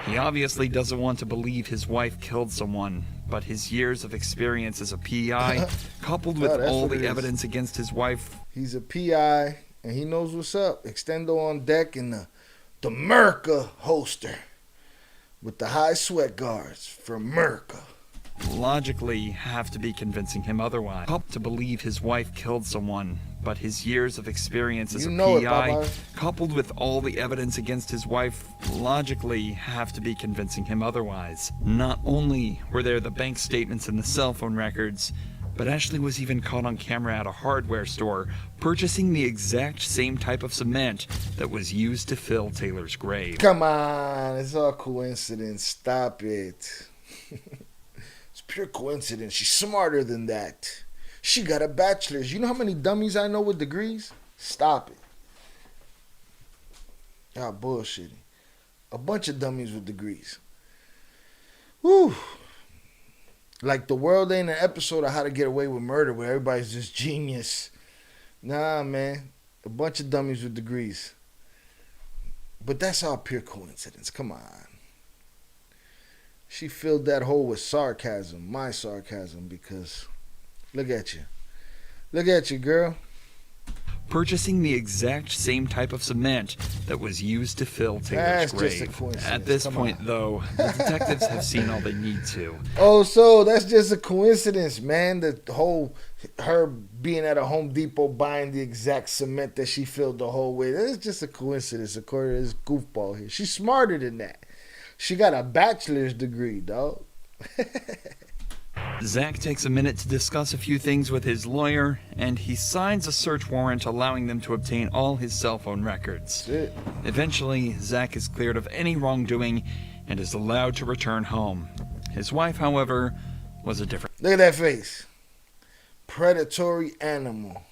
He obviously doesn't want to believe his wife killed someone, but his years of experience as a PI, coupled with all the evidence against his wife. He's a PI, and he knows what's up. Extendo on deck and the Merca holster with the high sweat guards for Merca. Logically have to be convincing him otherwise. To believe his wife killed someone, but his years of experience as a PI, coupled with all the evidence against his wife, logically have to be convincing him otherwise. Not only were there the bank statements and the cell phone records, but Ashley was even caught on camera at a hardware store purchasing the exact same type of cement that was used to fill Taylor's grave. Come on, it's all coincidence. Stop it. It's pure coincidence. She's smarter than that. She got a bachelor's. You know how many dummies I know with degrees? Stop it. Y'all bullshitting. A bunch of dummies with degrees. Whew. Like The World ain't an episode of How to Get Away with Murder where everybody's just genius. Nah, man. A bunch of dummies with degrees. But that's all pure coincidence. Come on. She filled that hole with sarcasm. My sarcasm, because look at you. Look at you, girl. Purchasing the exact same type of cement that was used to fill Taylor's grave. Just a coincidence. At this point, though, the detectives have seen all they need to. Oh, so that's just a coincidence, man. The whole, her being at a Home Depot buying the exact cement that she filled the hole with, it's just a coincidence according to this goofball here. She's smarter than that. She got a bachelor's degree, dog. Zach takes a minute to discuss a few things with his lawyer, and he signs a search warrant allowing them to obtain all his cell phone records. Eventually, Zach is cleared of any wrongdoing and is allowed to return home. His wife, however, was a different... Look at that face. predatory animal.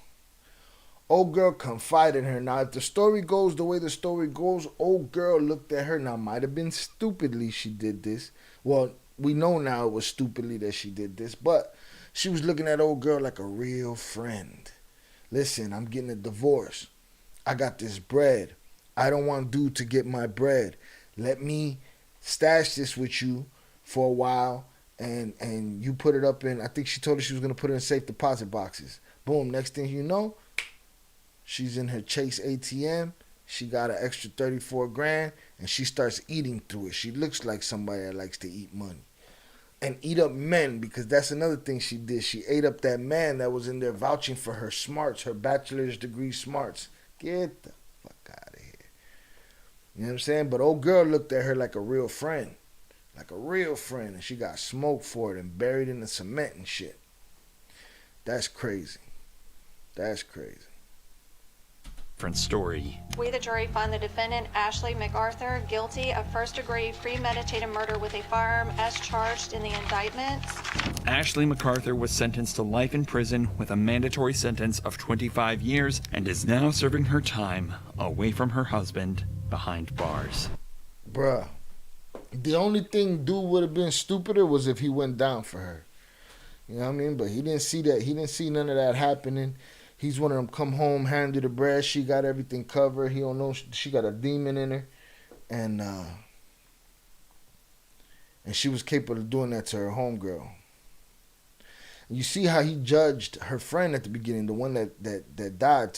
Old girl confided in her. Now, if the story goes the way the story goes, old girl looked at her. Now, might have been stupidly she did this. Well, we know now it was stupidly that she did this, but she was looking at old girl like a real friend. Listen, I'm getting a divorce. I got this bread. I don't want dude to get my bread. Let me stash this with you for a while, and you put it up in, I think she told her she was going to put it in safe deposit boxes. Boom, next thing you know, she's in her Chase ATM. She got an extra 34 grand, and she starts eating through it. She looks like somebody that likes to eat money. And eat up men, because that's another thing she did. She ate up that man that was in there vouching for her smarts, her bachelor's degree smarts. Get the fuck out of here. You know what I'm saying? But old girl looked at her like a real friend. Like a real friend. And she got smoked for it and buried in the cement and shit. That's crazy. That's crazy. Different story. We, the jury, find the defendant, Ashley MacArthur, guilty of first-degree premeditated murder with a firearm as charged in the indictment. Ashley MacArthur was sentenced to life in prison with a mandatory sentence of 25 years and is now serving her time away from her husband behind bars. Bruh, the only thing dude would have been stupider was if he went down for her. You know what I mean? But he didn't see that. He didn't see none of that happening. He's one of them come home, hand you the bread. She got everything covered. He don't know she got a demon in her. And she was capable of doing that to her homegirl. You see how he judged her friend at the beginning, the one that died,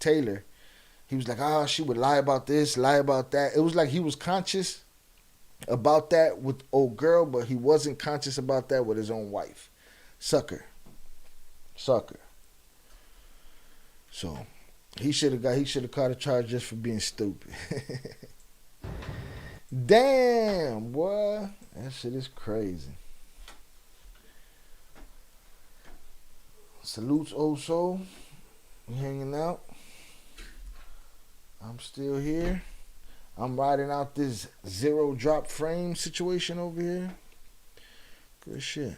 Taylor. He was like, she would lie about this, lie about that. It was like he was conscious about that with old girl, but he wasn't conscious about that with his own wife. Sucker. So he should have caught a charge just for being stupid. Damn, boy. That shit is crazy. Salutes, old soul. We hanging out. I'm still here. I'm riding out this zero drop frame situation over here. Good shit.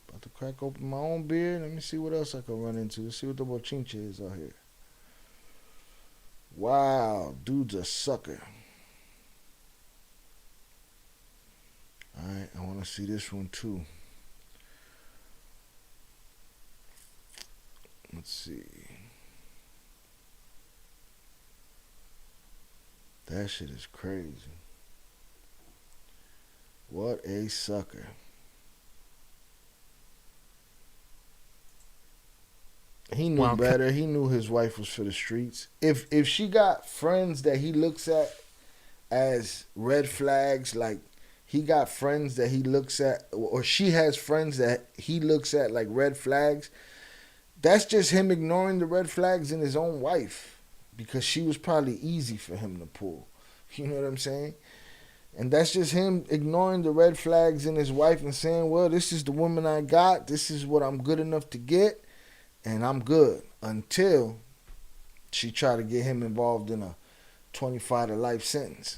About to crack open my own beer. Let me see what else I can run into. Let's see what the bochincha is out here. Wow, dude's a sucker. Alright, I want to see this one too. Let's see. That shit is crazy. What a sucker. He knew better. He knew his wife was for the streets. If she got friends that he looks at as red flags, like he got friends that he looks at, or she has friends that he looks at like red flags, that's just him ignoring the red flags in his own wife, because she was probably easy for him to pull. You know what I'm saying? And that's just him ignoring the red flags in his wife and saying, well, this is the woman I got. This is what I'm good enough to get. And I'm good, until she tried to get him involved in a 25 to life sentence.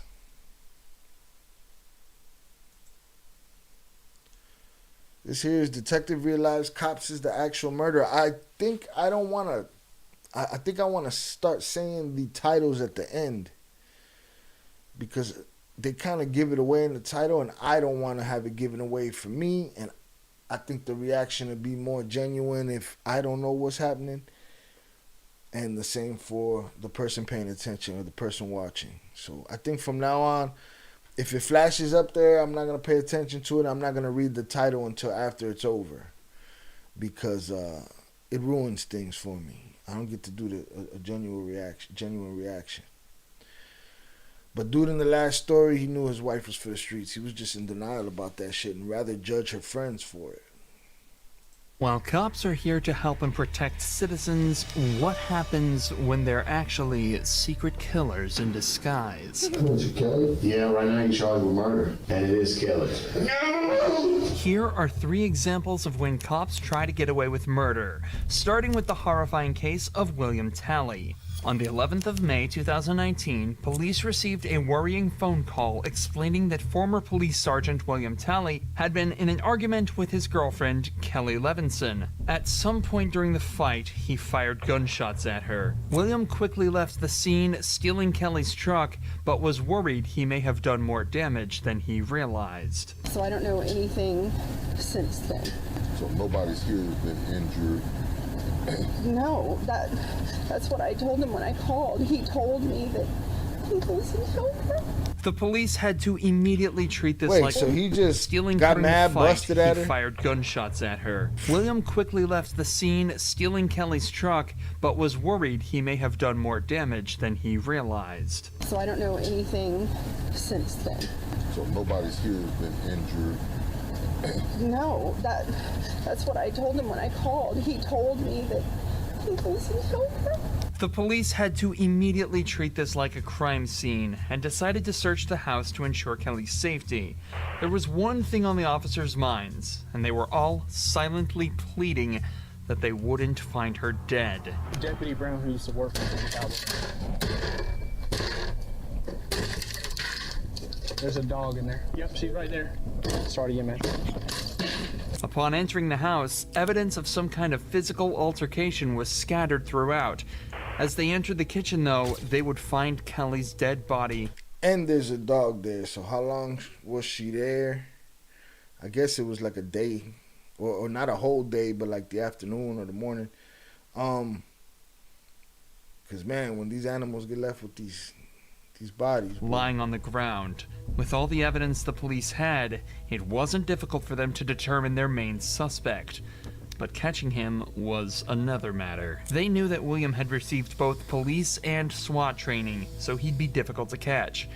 This here is detective realized cops is the actual murderer. I think I want to start saying the titles at the end, because they kind of give it away in the title, and I don't want to have it given away for me, and I think the reaction would be more genuine if I don't know what's happening. And the same for the person paying attention or the person watching. So I think from now on, if it flashes up there, I'm not going to pay attention to it. I'm not going to read the title until after it's over, because it ruins things for me. I don't get to do a genuine reaction. But dude, in the last story, he knew his wife was for the streets. He was just in denial about that shit and rather judge her friends for it. While cops are here to help and protect citizens, what happens when they're actually secret killers in disguise? Kelly? Yeah, right now you're charged with murder, and it is Kelly. No! Here are 3 examples of when cops try to get away with murder, starting with the horrifying case of William Talley. On the 11th of May 2019, police received a worrying phone call explaining that former police sergeant William Talley had been in an argument with his girlfriend, Kelly Levinson. At some point during the fight, he fired gunshots at her. William quickly left the scene, stealing Kelly's truck, but was worried he may have done more damage than he realized. So I don't know anything since then. So nobody's here has been injured? No, that's what I told him when I called. He told me that he wasn't helping. The police had to immediately treat this Wait, like so he just stealing. got During mad, the fight, busted at he her? fired gunshots at her. William quickly left the scene, stealing Kelly's truck, but was worried he may have done more damage than he realized. So I don't know anything since then. So nobody's here has been injured? No, that's what I told him when I called. He told me that he wasn't helping. The police had to immediately treat this like a crime scene and decided to search the house to ensure Kelly's safety. There was one thing on the officers' minds, and they were all silently pleading that they wouldn't find her dead. Deputy Brown, who used to work with the cowboy. There's a dog in there. Yep, she's right there. Start again, man. Upon entering the house, evidence of some kind of physical altercation was scattered throughout. As they entered the kitchen, though, they would find Kelly's dead body. And there's a dog there, so how long was she there? I guess it was like a day, or not a whole day, but like the afternoon or the morning. Because, man, when these animals get left with these bodies, lying on the ground. With all the evidence the police had, it wasn't difficult for them to determine their main suspect. But catching him was another matter. They knew that William had received both police and SWAT training, so he'd be difficult to catch.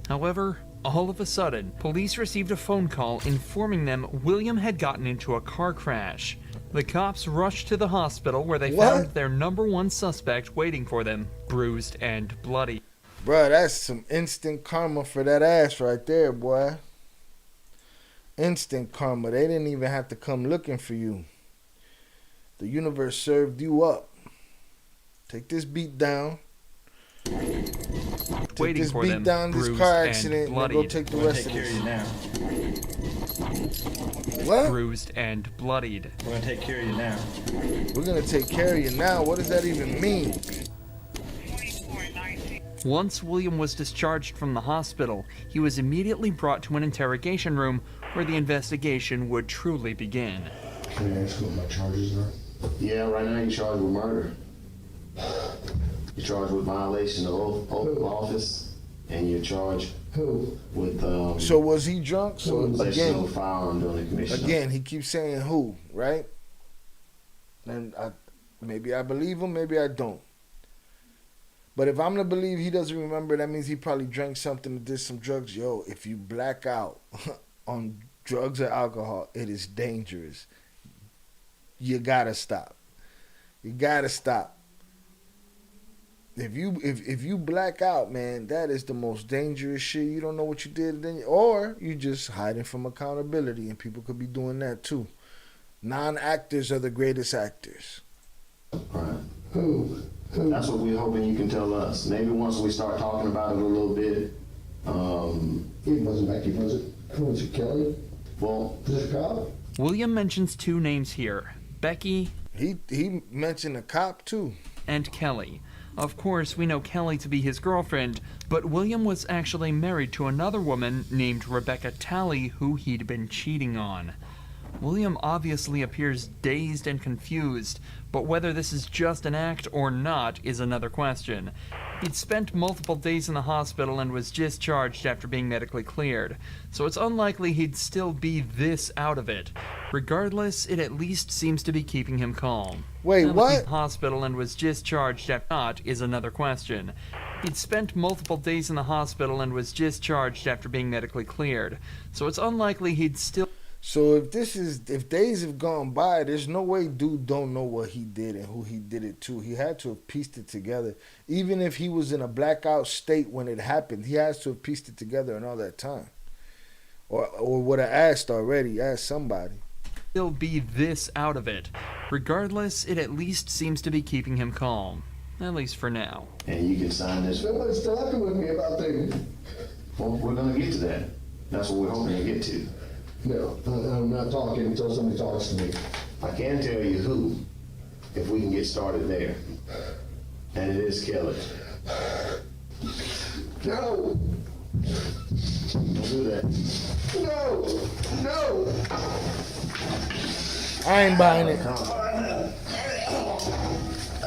However, all of a sudden, police received a phone call informing them William had gotten into a car crash. The cops rushed to the hospital where they found their #1 suspect waiting for them, bruised and bloody. Bruh, that's some instant karma for that ass right there, boy. Instant karma. They didn't even have to come looking for you. The universe served you up. Take this beat down. Take this beat down, this car accident, and go take the rest of this. What? Bruised and bloodied. We're gonna take care of you now. We're gonna take care of you now. What does that even mean? Once William was discharged from the hospital, he was immediately brought to an interrogation room where the investigation would truly begin. Can I ask what my charges are? Yeah, right now you're charged with murder. You're charged with violation of oath of office, and you're charged with So was he drunk? So possession of a firearm during the commission. Again, he keeps saying who, right? And maybe I believe him, maybe I don't. But if I'm to believe he doesn't remember, that means he probably drank something or did some drugs. Yo, if you black out on drugs or alcohol, it is dangerous. You gotta stop. You gotta stop. If you black out, man, that is the most dangerous shit. You don't know what you did, or you just hiding from accountability, and people could be doing that too. Non-actors are the greatest actors. Right. Who? That's what we're hoping you can tell us. Maybe once we start talking about it a little bit. It wasn't Becky, was it? Was it Kelly? Well, was it a cop? William mentions two names here, Becky. He mentioned a cop too. And Kelly. Of course, we know Kelly to be his girlfriend, but William was actually married to another woman named Rebecca Talley who he'd been cheating on. William obviously appears dazed and confused, but whether this is just an act or not is another question. He'd spent multiple days in the hospital and was discharged after being medically cleared, so it's unlikely he'd still be this out of it. Regardless, it at least seems to be keeping him calm. Wait, what? Hospital and was discharged after not is another question. He'd spent multiple days in the hospital and was discharged after being medically cleared, so it's unlikely he'd still... So if days have gone by, there's no way dude don't know what he did and who he did it to. He had to have pieced it together. Even if he was in a blackout state when it happened, he has to have pieced it together in all that time. Or would have asked somebody. Still be this out of it. Regardless, it at least seems to be keeping him calm. At least for now. And you can sign this. Nobody's talking with me about things. Well, we're gonna get to that. That's what we're hoping to get to. No, I'm not talking until somebody talks to me. I can tell you who, if we can get started there. And it is Kelly. No! Don't do that. No! No! I ain't buying it.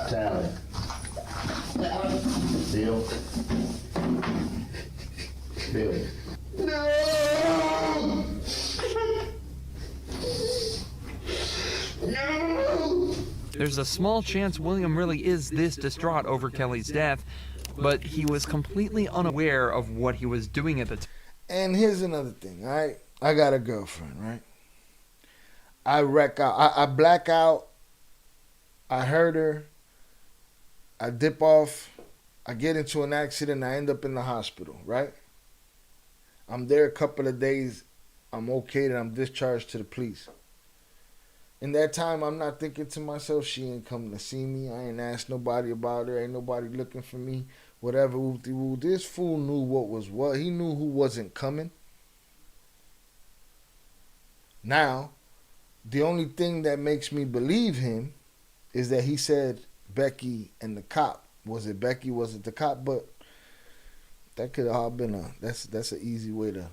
Tally. Bill. Bill. No! No! There's a small chance William really is this distraught over Kelly's death, but he was completely unaware of what he was doing at the time. And here's another thing, all right? I got a girlfriend, right? I wreck out. I black out. I hurt her. I dip off. I get into an accident. I end up in the hospital, right? I'm there a couple of days. I'm okay, and I'm discharged to the police. In that time, I'm not thinking to myself, she ain't coming to see me. I ain't asked nobody about her. Ain't nobody looking for me. Whatever. Whoop-de-woo. This fool knew what was what. He knew who wasn't coming. Now, the only thing that makes me believe him is that he said Becky and the cop. Was it Becky? Was it the cop? But that could have all been that's an easy way to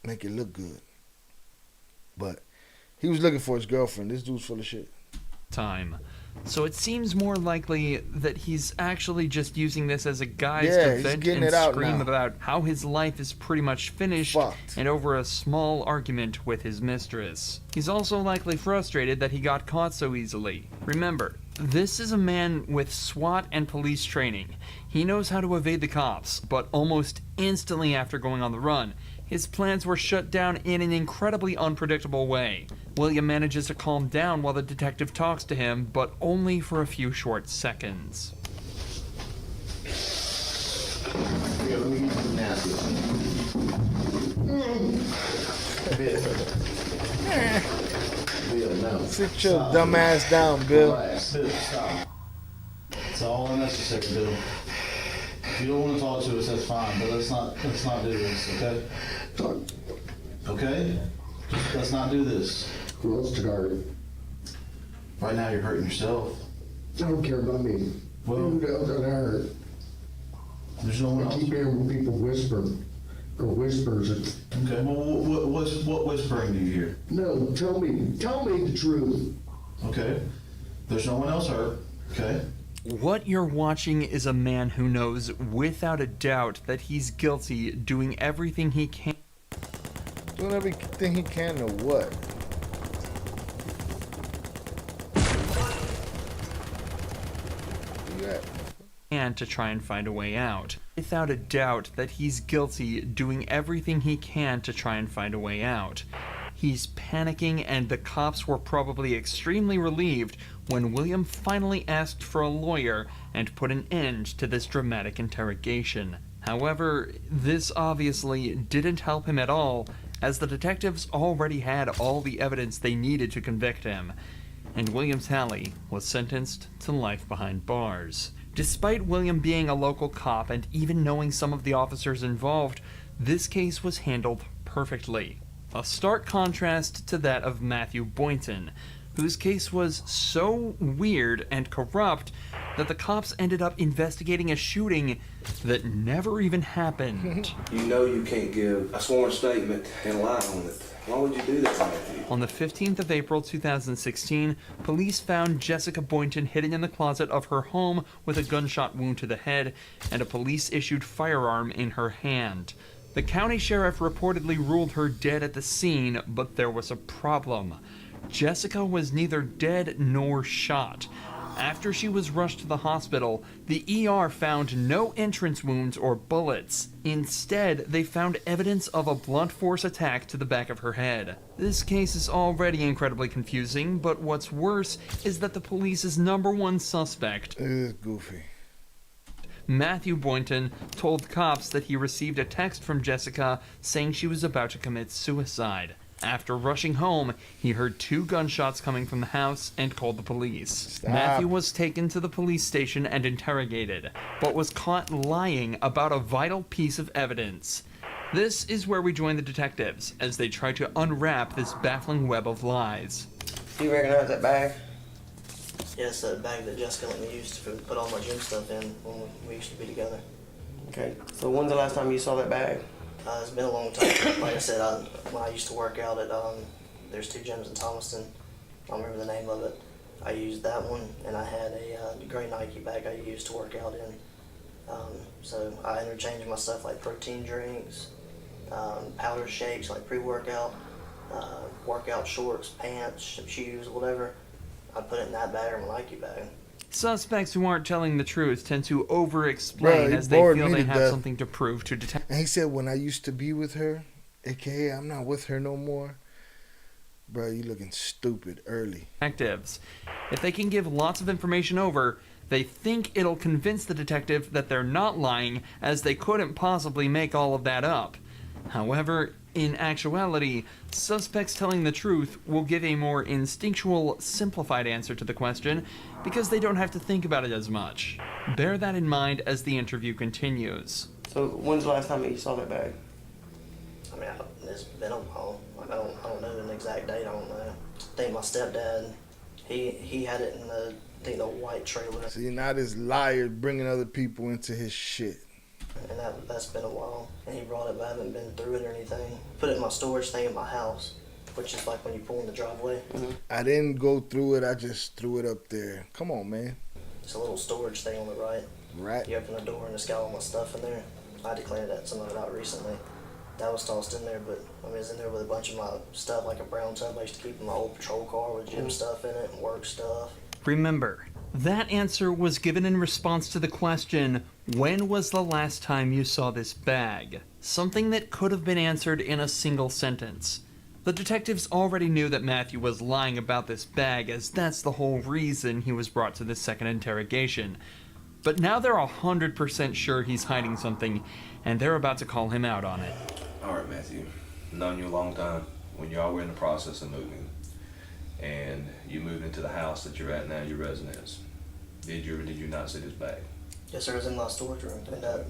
make it look good. But he was looking for his girlfriend. This dude's full of shit. So it seems more likely that he's actually just using this as a guise Yeah, to he's vent getting and it out scream now. about how his life is pretty much finished and over a small argument with his mistress. He's also likely frustrated that he got caught so easily. Remember, this is a man with SWAT and police training. He knows how to evade the cops, but almost instantly after going on the run, his plans were shut down in an incredibly unpredictable way. William manages to calm down while the detective talks to him, but only for a few short seconds. Here, let me get you some napkins. Bill, no. Sit your dumb ass down, Bill. Relax. Bill, stop. It's all unnecessary, Bill. If you don't want to talk to us, that's fine, but let's not do this, okay? Okay? Let's not do this. Who else target? Right now you're hurting yourself. I don't care about me. Well, who else got hurt? There's no one I else. keep hearing people whisper. Or whispers. Okay, well, what whispering do you hear? No, tell me the truth. Okay. There's no one else hurt, okay? What you're watching is a man who knows without a doubt that he's guilty, doing everything he can. Doing everything he can to what? And to try and find a way out. Without a doubt that he's guilty, doing everything he can to try and find a way out. He's panicking, and the cops were probably extremely relieved when William finally asked for a lawyer and put an end to this dramatic interrogation. However, this obviously didn't help him at all, as the detectives already had all the evidence they needed to convict him, and William Talley was sentenced to life behind bars. Despite William being a local cop and even knowing some of the officers involved, this case was handled perfectly. A stark contrast to that of Matthew Boynton, whose case was so weird and corrupt that the cops ended up investigating a shooting that never even happened. You know you can't give a sworn statement and lie on it. Why would you do that, Matthew? On the 15th of April 2016, police found Jessica Boynton hidden in the closet of her home with a gunshot wound to the head and a police-issued firearm in her hand. The county sheriff reportedly ruled her dead at the scene, but there was a problem. Jessica was neither dead nor shot. After she was rushed to the hospital, the ER found no entrance wounds or bullets. Instead, they found evidence of a blunt force attack to the back of her head. This case is already incredibly confusing, but what's worse is that the police's #1 suspect, goofy, Matthew Boynton, told cops that he received a text from Jessica saying she was about to commit suicide. After rushing home, he heard 2 gunshots coming from the house and called the police. Matthew was taken to the police station and interrogated, but was caught lying about a vital piece of evidence. This is where we join the detectives as they try to unwrap this baffling web of lies. Do you recognize that bag? Yes, that bag that Jessica let me use to put all my gym stuff in when we used to be together. Okay, so when's the last time you saw that bag? It's been a long time. Like I said, when I used to work out at, there's 2 gyms in Thomaston. I don't remember the name of it. I used that one, and I had a gray Nike bag I used to work out in. So I interchanged my stuff like protein drinks, powder shakes like pre-workout, workout shorts, pants, shoes, whatever. I put it in that bag or my Nike bag. Suspects who aren't telling the truth tend to over-explain as they feel they have something to prove to detectives. And he said, when I used to be with her, aka I'm not with her no more. Bro, you looking stupid early. Detectives. If they can give lots of information over, they think it'll convince the detective that they're not lying, as they couldn't possibly make all of that up. However, in actuality, suspects telling the truth will give a more instinctual, simplified answer to the question because they don't have to think about it as much. Bear that in mind as the interview continues. So when's the last time you saw that bag? I mean, it's been a while. Like, I don't know an exact date. I don't know. I think my stepdad, he had it in the white trailer. See, now this liar bringing other people into his shit. And that's been a while. And he brought it, but I haven't been through it or anything. Put it in my storage thing in my house, which is like when you pull in the driveway. I didn't go through it. I just threw it up there. Come on, man. It's a little storage thing on the right. Right. You open the door and it's got all my stuff in there. I declared that some of it out recently. That was tossed in there, but I mean, it's in there with a bunch of my stuff, like a brown tub I used to keep in my old patrol car with gym stuff in it and work stuff. Remember, that answer was given in response to the question, when was the last time you saw this bag? Something that could have been answered in a single sentence. The detectives already knew that Matthew was lying about this bag, as that's the whole reason he was brought to this second interrogation. But now they're 100% sure he's hiding something, and they're about to call him out on it. All right, Matthew, known you a long time. When y'all were in the process of moving, and you moved into the house that you're at now, your residence, did you or did you not see this bag? Yes, sir. It was in my storage room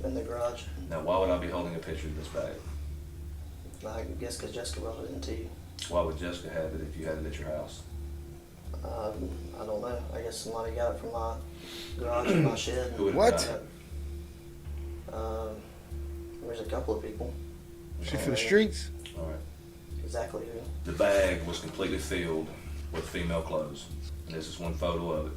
in the garage. Now, why would I be holding a picture of this bag? I guess because Jessica brought it into you. Why would Jessica have it if you had it at your house? I don't know. I guess somebody got it from my garage or my shed. Who would have What? got it? There's a couple of people. She for the streets? All right. Exactly who. The bag was completely filled with female clothes. And this is one photo of it.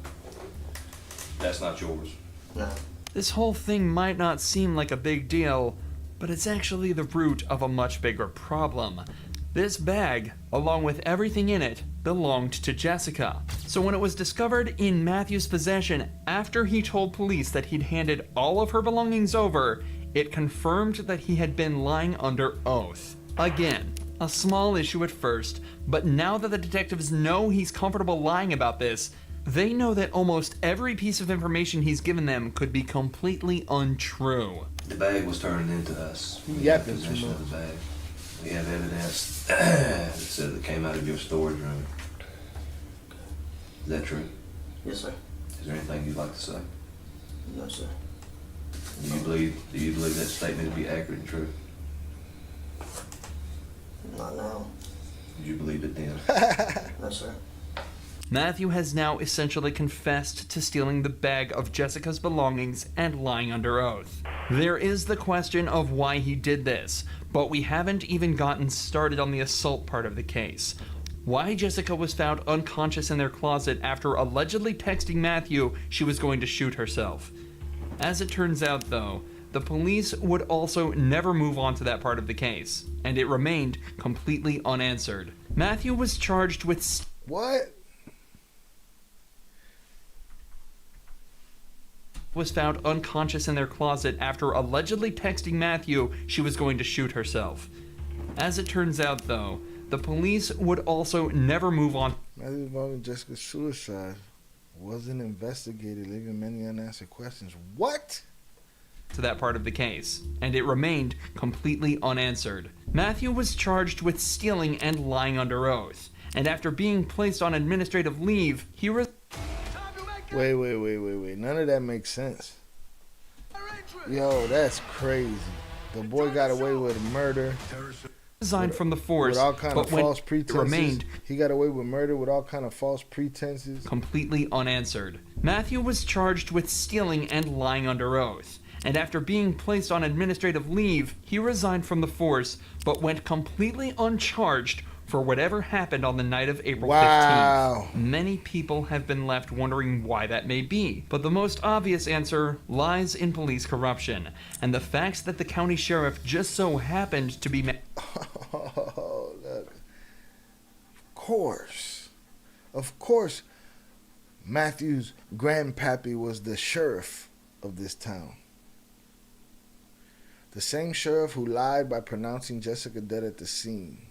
That's not yours. No. This whole thing might not seem like a big deal, but it's actually the root of a much bigger problem. This bag, along with everything in it, belonged to Jessica. So when it was discovered in Matthew's possession after he told police that he'd handed all of her belongings over, it confirmed that he had been lying under oath. Again, a small issue at first, but now that the detectives know he's comfortable lying about this, they know that almost every piece of information he's given them could be completely untrue. The bag was turned into us. We Yeah, have possession of the bag. We have evidence that says it came out of your storage room. Is that true? Yes, sir. Is there anything you'd like to say? No, sir. Do you believe that statement to be accurate and true? Not now. Did you believe it then? No, sir. Matthew has now essentially confessed to stealing the bag of Jessica's belongings and lying under oath. There is the question of why he did this, but we haven't even gotten started on the assault part of the case. Why Jessica was found unconscious in their closet after allegedly texting Matthew she was going to shoot herself. As it turns out, though, the police would also never move on to that part of the case, and it remained completely unanswered. Matthew was charged with... What? Was found unconscious in their closet after allegedly texting Matthew she was going to shoot herself. As it turns out, though, the police would also never move on. Matthew involving Jessica's suicide wasn't investigated, leaving many unanswered questions. What? To that part of the case, and it remained completely unanswered. Matthew was charged with stealing and lying under oath, and after being placed on administrative leave, he Wait. None of that makes sense. Yo, that's crazy. The boy got away with murder. Resigned from the force, with all kind of false pretenses. Remained he got away with murder with all kind of false pretenses. Completely unanswered. Matthew was charged with stealing and lying under oath, and after being placed on administrative leave, he resigned from the force, but went completely uncharged for whatever happened on the night of April 15th. Many people have been left wondering why that may be, but the most obvious answer lies in police corruption, and the facts that the county sheriff just so happened to be Oh, look. Of course, Matthew's grandpappy was the sheriff of this town. The same sheriff who lied by pronouncing Jessica dead at the scene.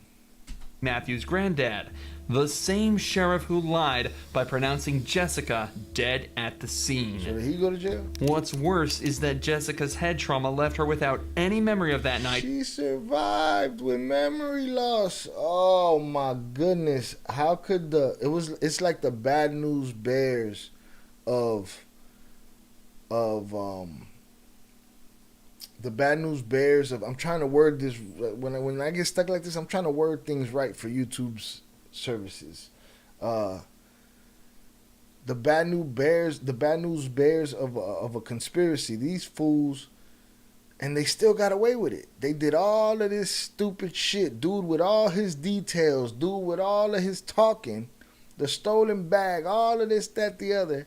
Matthew's granddad, the same sheriff who lied by pronouncing Jessica dead at the scene. So did he go to jail? What's worse is that Jessica's head trauma left her without any memory of that night. She survived with memory loss. Oh my goodness. How could it's like the bad news bears of the bad news bears of, I'm trying to word this, when I get stuck like this, I'm trying to word things right for YouTube's services. The bad news bears of a conspiracy. These fools, and they still got away with it. They did all of this stupid shit. Dude with all his details, dude with all of his talking, the stolen bag, all of this, that, the other,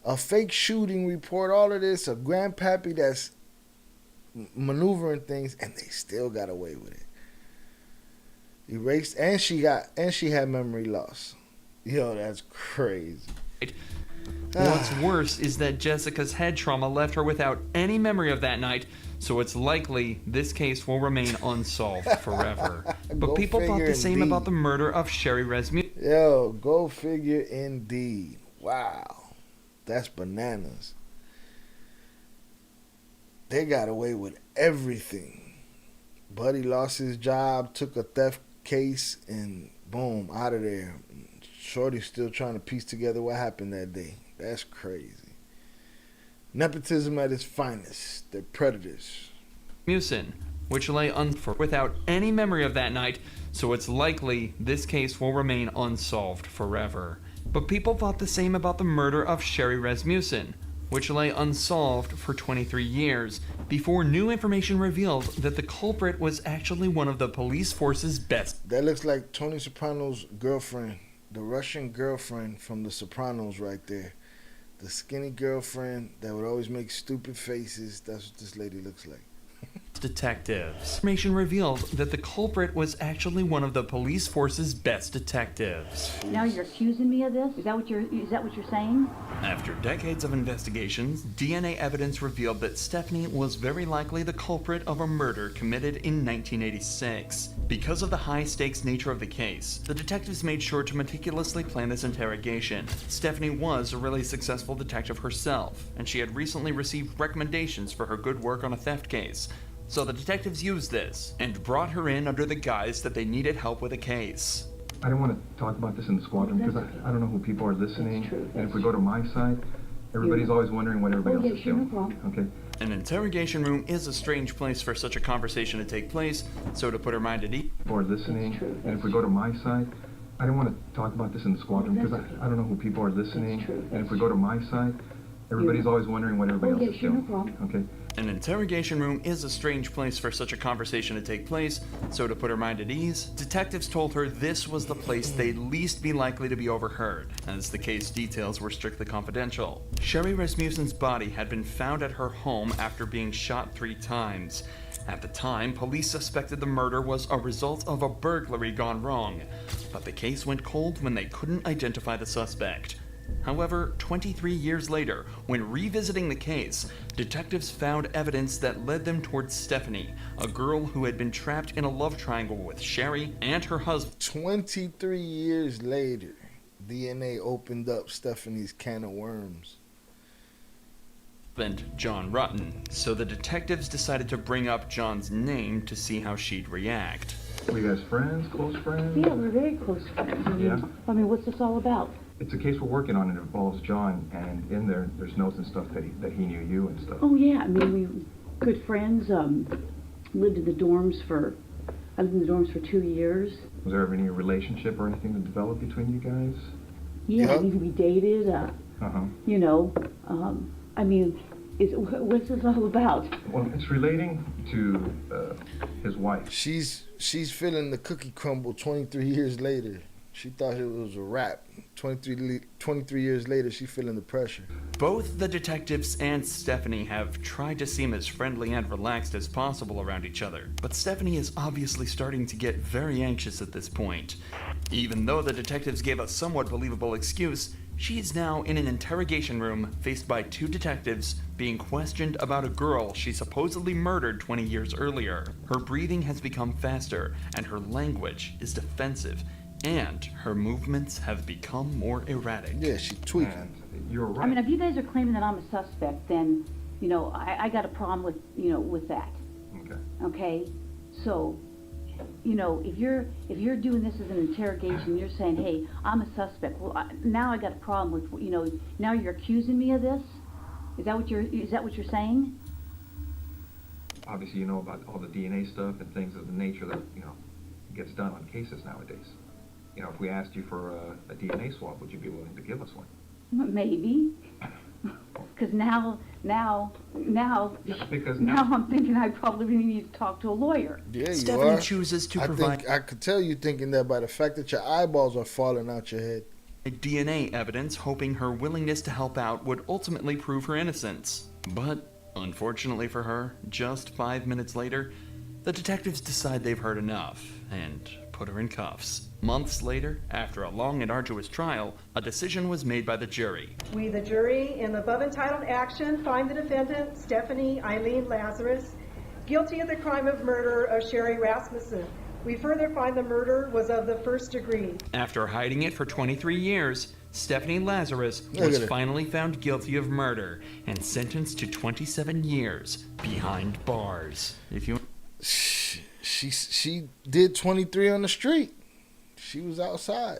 a fake shooting report, all of this, a grandpappy that's maneuvering things, and they still got away with it. Erased, and she had memory loss. Yo, that's crazy. What's worse is that Jessica's head trauma left her without any memory of that night, so it's likely this case will remain unsolved forever. But people thought the same about the murder of Sherry Rasmussen. Yo, go figure indeed. Wow, that's bananas. They got away with everything. Buddy lost his job, took a theft case, and boom, out of there. Shorty's still trying to piece together what happened that day. That's crazy. Nepotism at its finest. They're predators. Rasmussen, which lay without any memory of that night, so it's likely this case will remain unsolved forever. But people thought the same about the murder of Sherry Rasmussen, which lay unsolved for 23 years, before new information revealed that the culprit was actually one of the police force's best. That looks like Tony Soprano's girlfriend, the Russian girlfriend from The Sopranos right there. The skinny girlfriend that would always make stupid faces. That's what this lady looks like. Detectives. Information revealed that the culprit was actually one of the police force's best detectives. Now you're accusing me of this? Is that what you're saying? After decades of investigations, DNA evidence revealed that Stephanie was very likely the culprit of a murder committed in 1986. Because of the high-stakes nature of the case, the detectives made sure to meticulously plan this interrogation. Stephanie was a really successful detective herself, and she had recently received recommendations for her good work on a theft case. So the detectives used this and brought her in under the guise that they needed help with a case. I don't want to talk about this in the squadron because I don't know who people are listening. And if we go to my side, everybody's always wondering what everybody else is doing. Okay? An interrogation room is a strange place for such a conversation to take place, so to put her mind at ease. People are listening. And if we go to my side, I don't want to talk about this in the squadron because I don't know who people are listening. And if we go to my side, everybody's always wondering what everybody else is doing. Okay? An interrogation room is a strange place for such a conversation to take place, so to put her mind at ease, detectives told her this was the place they'd least be likely to be overheard, as the case details were strictly confidential. Sherry Rasmussen's body had been found at her home after being shot 3 times. At the time, police suspected the murder was a result of a burglary gone wrong, but the case went cold when they couldn't identify the suspect. However, 23 years later, when revisiting the case, detectives found evidence that led them towards Stephanie, a girl who had been trapped in a love triangle with Sherry and her husband. 23 years later, DNA opened up Stephanie's can of worms. husband, John Rutten, so the detectives decided to bring up John's name to see how she'd react. Were you guys friends, close friends? Yeah, we're very close friends. I mean, what's this all about? It's a case we're working on. It involves John, and in there's notes and stuff that he knew you and stuff. Oh yeah, I mean, we were good friends. Lived in the dorms for 2 years. Was there ever any relationship or anything that developed between you guys? Yeah, I mean, we dated. You know, I mean, what's this all about? Well, it's relating to his wife. She's feeling the cookie crumble 23 years later. She thought it was a wrap. 23 years later, she's feeling the pressure. Both the detectives and Stephanie have tried to seem as friendly and relaxed as possible around each other, but Stephanie is obviously starting to get very anxious at this point. Even though the detectives gave a somewhat believable excuse, she is now in an interrogation room faced by 2 detectives being questioned about a girl she supposedly murdered 20 years earlier. Her breathing has become faster, and her language is defensive, and her movements have become more erratic. Yeah, she's tweaking. You're right. I mean, if you guys are claiming that I'm a suspect, then, you know, I got a problem with, you know, with that. Okay. Okay? So, you know, if you're doing this as an interrogation, you're saying, hey, I'm a suspect. Well, now I got a problem with, you know, now you're accusing me of this? Is that what you're saying? Obviously, you know about all the DNA stuff and things of the nature that, you know, gets done on cases nowadays. You know, if we asked you for a DNA swab, would you be willing to give us one? Maybe. Because now because I'm thinking I probably need to talk to a lawyer. Yeah, Stephanie you are. chooses to I provide think I could tell you thinking that by the fact that your eyeballs are falling out your head. DNA evidence, hoping her willingness to help out would ultimately prove her innocence. But, unfortunately for her, just 5 minutes later, the detectives decide they've heard enough and put her in cuffs. Months later, after a long and arduous trial, a decision was made by the jury. We, the jury, in the above entitled action, find the defendant, Stephanie Eileen Lazarus, guilty of the crime of murder of Sherry Rasmussen. We further find the murder was of the first degree. After hiding it for 23 years, Stephanie Lazarus was finally found guilty of murder and sentenced to 27 years behind bars. She did 23 on the street. She was outside.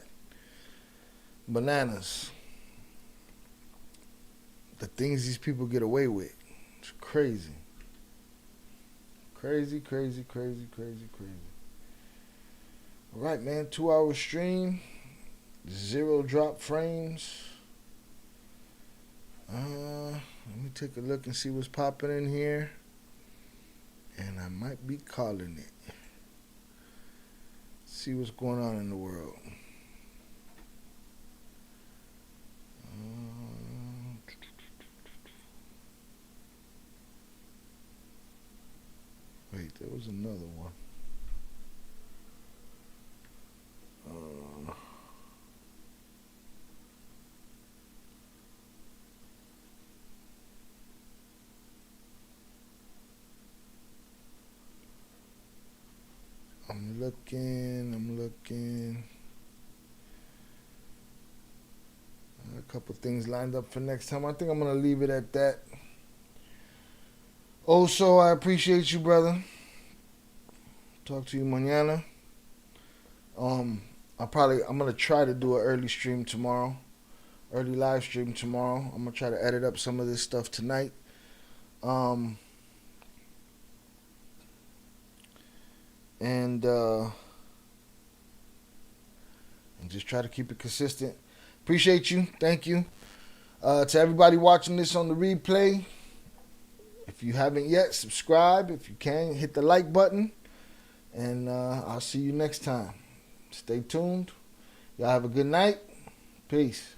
Bananas. The things these people get away with. It's crazy. Crazy. All right, man. 2-hour stream. 0 drop frames. Let me take a look and see what's popping in here. And I might be calling it. See what's going on in the world. Wait, there was another one. I'm looking. A couple things lined up for next time. I think I'm going to leave it at that. Also, I appreciate you, brother. Talk to you mañana. I'm going to try to do an early stream tomorrow. Early live stream tomorrow. I'm going to try to edit up some of this stuff tonight. And just try to keep it consistent. Appreciate you. Thank you. To everybody watching this on the replay, if you haven't yet, subscribe. If you can, hit the like button. And I'll see you next time. Stay tuned. Y'all have a good night. Peace.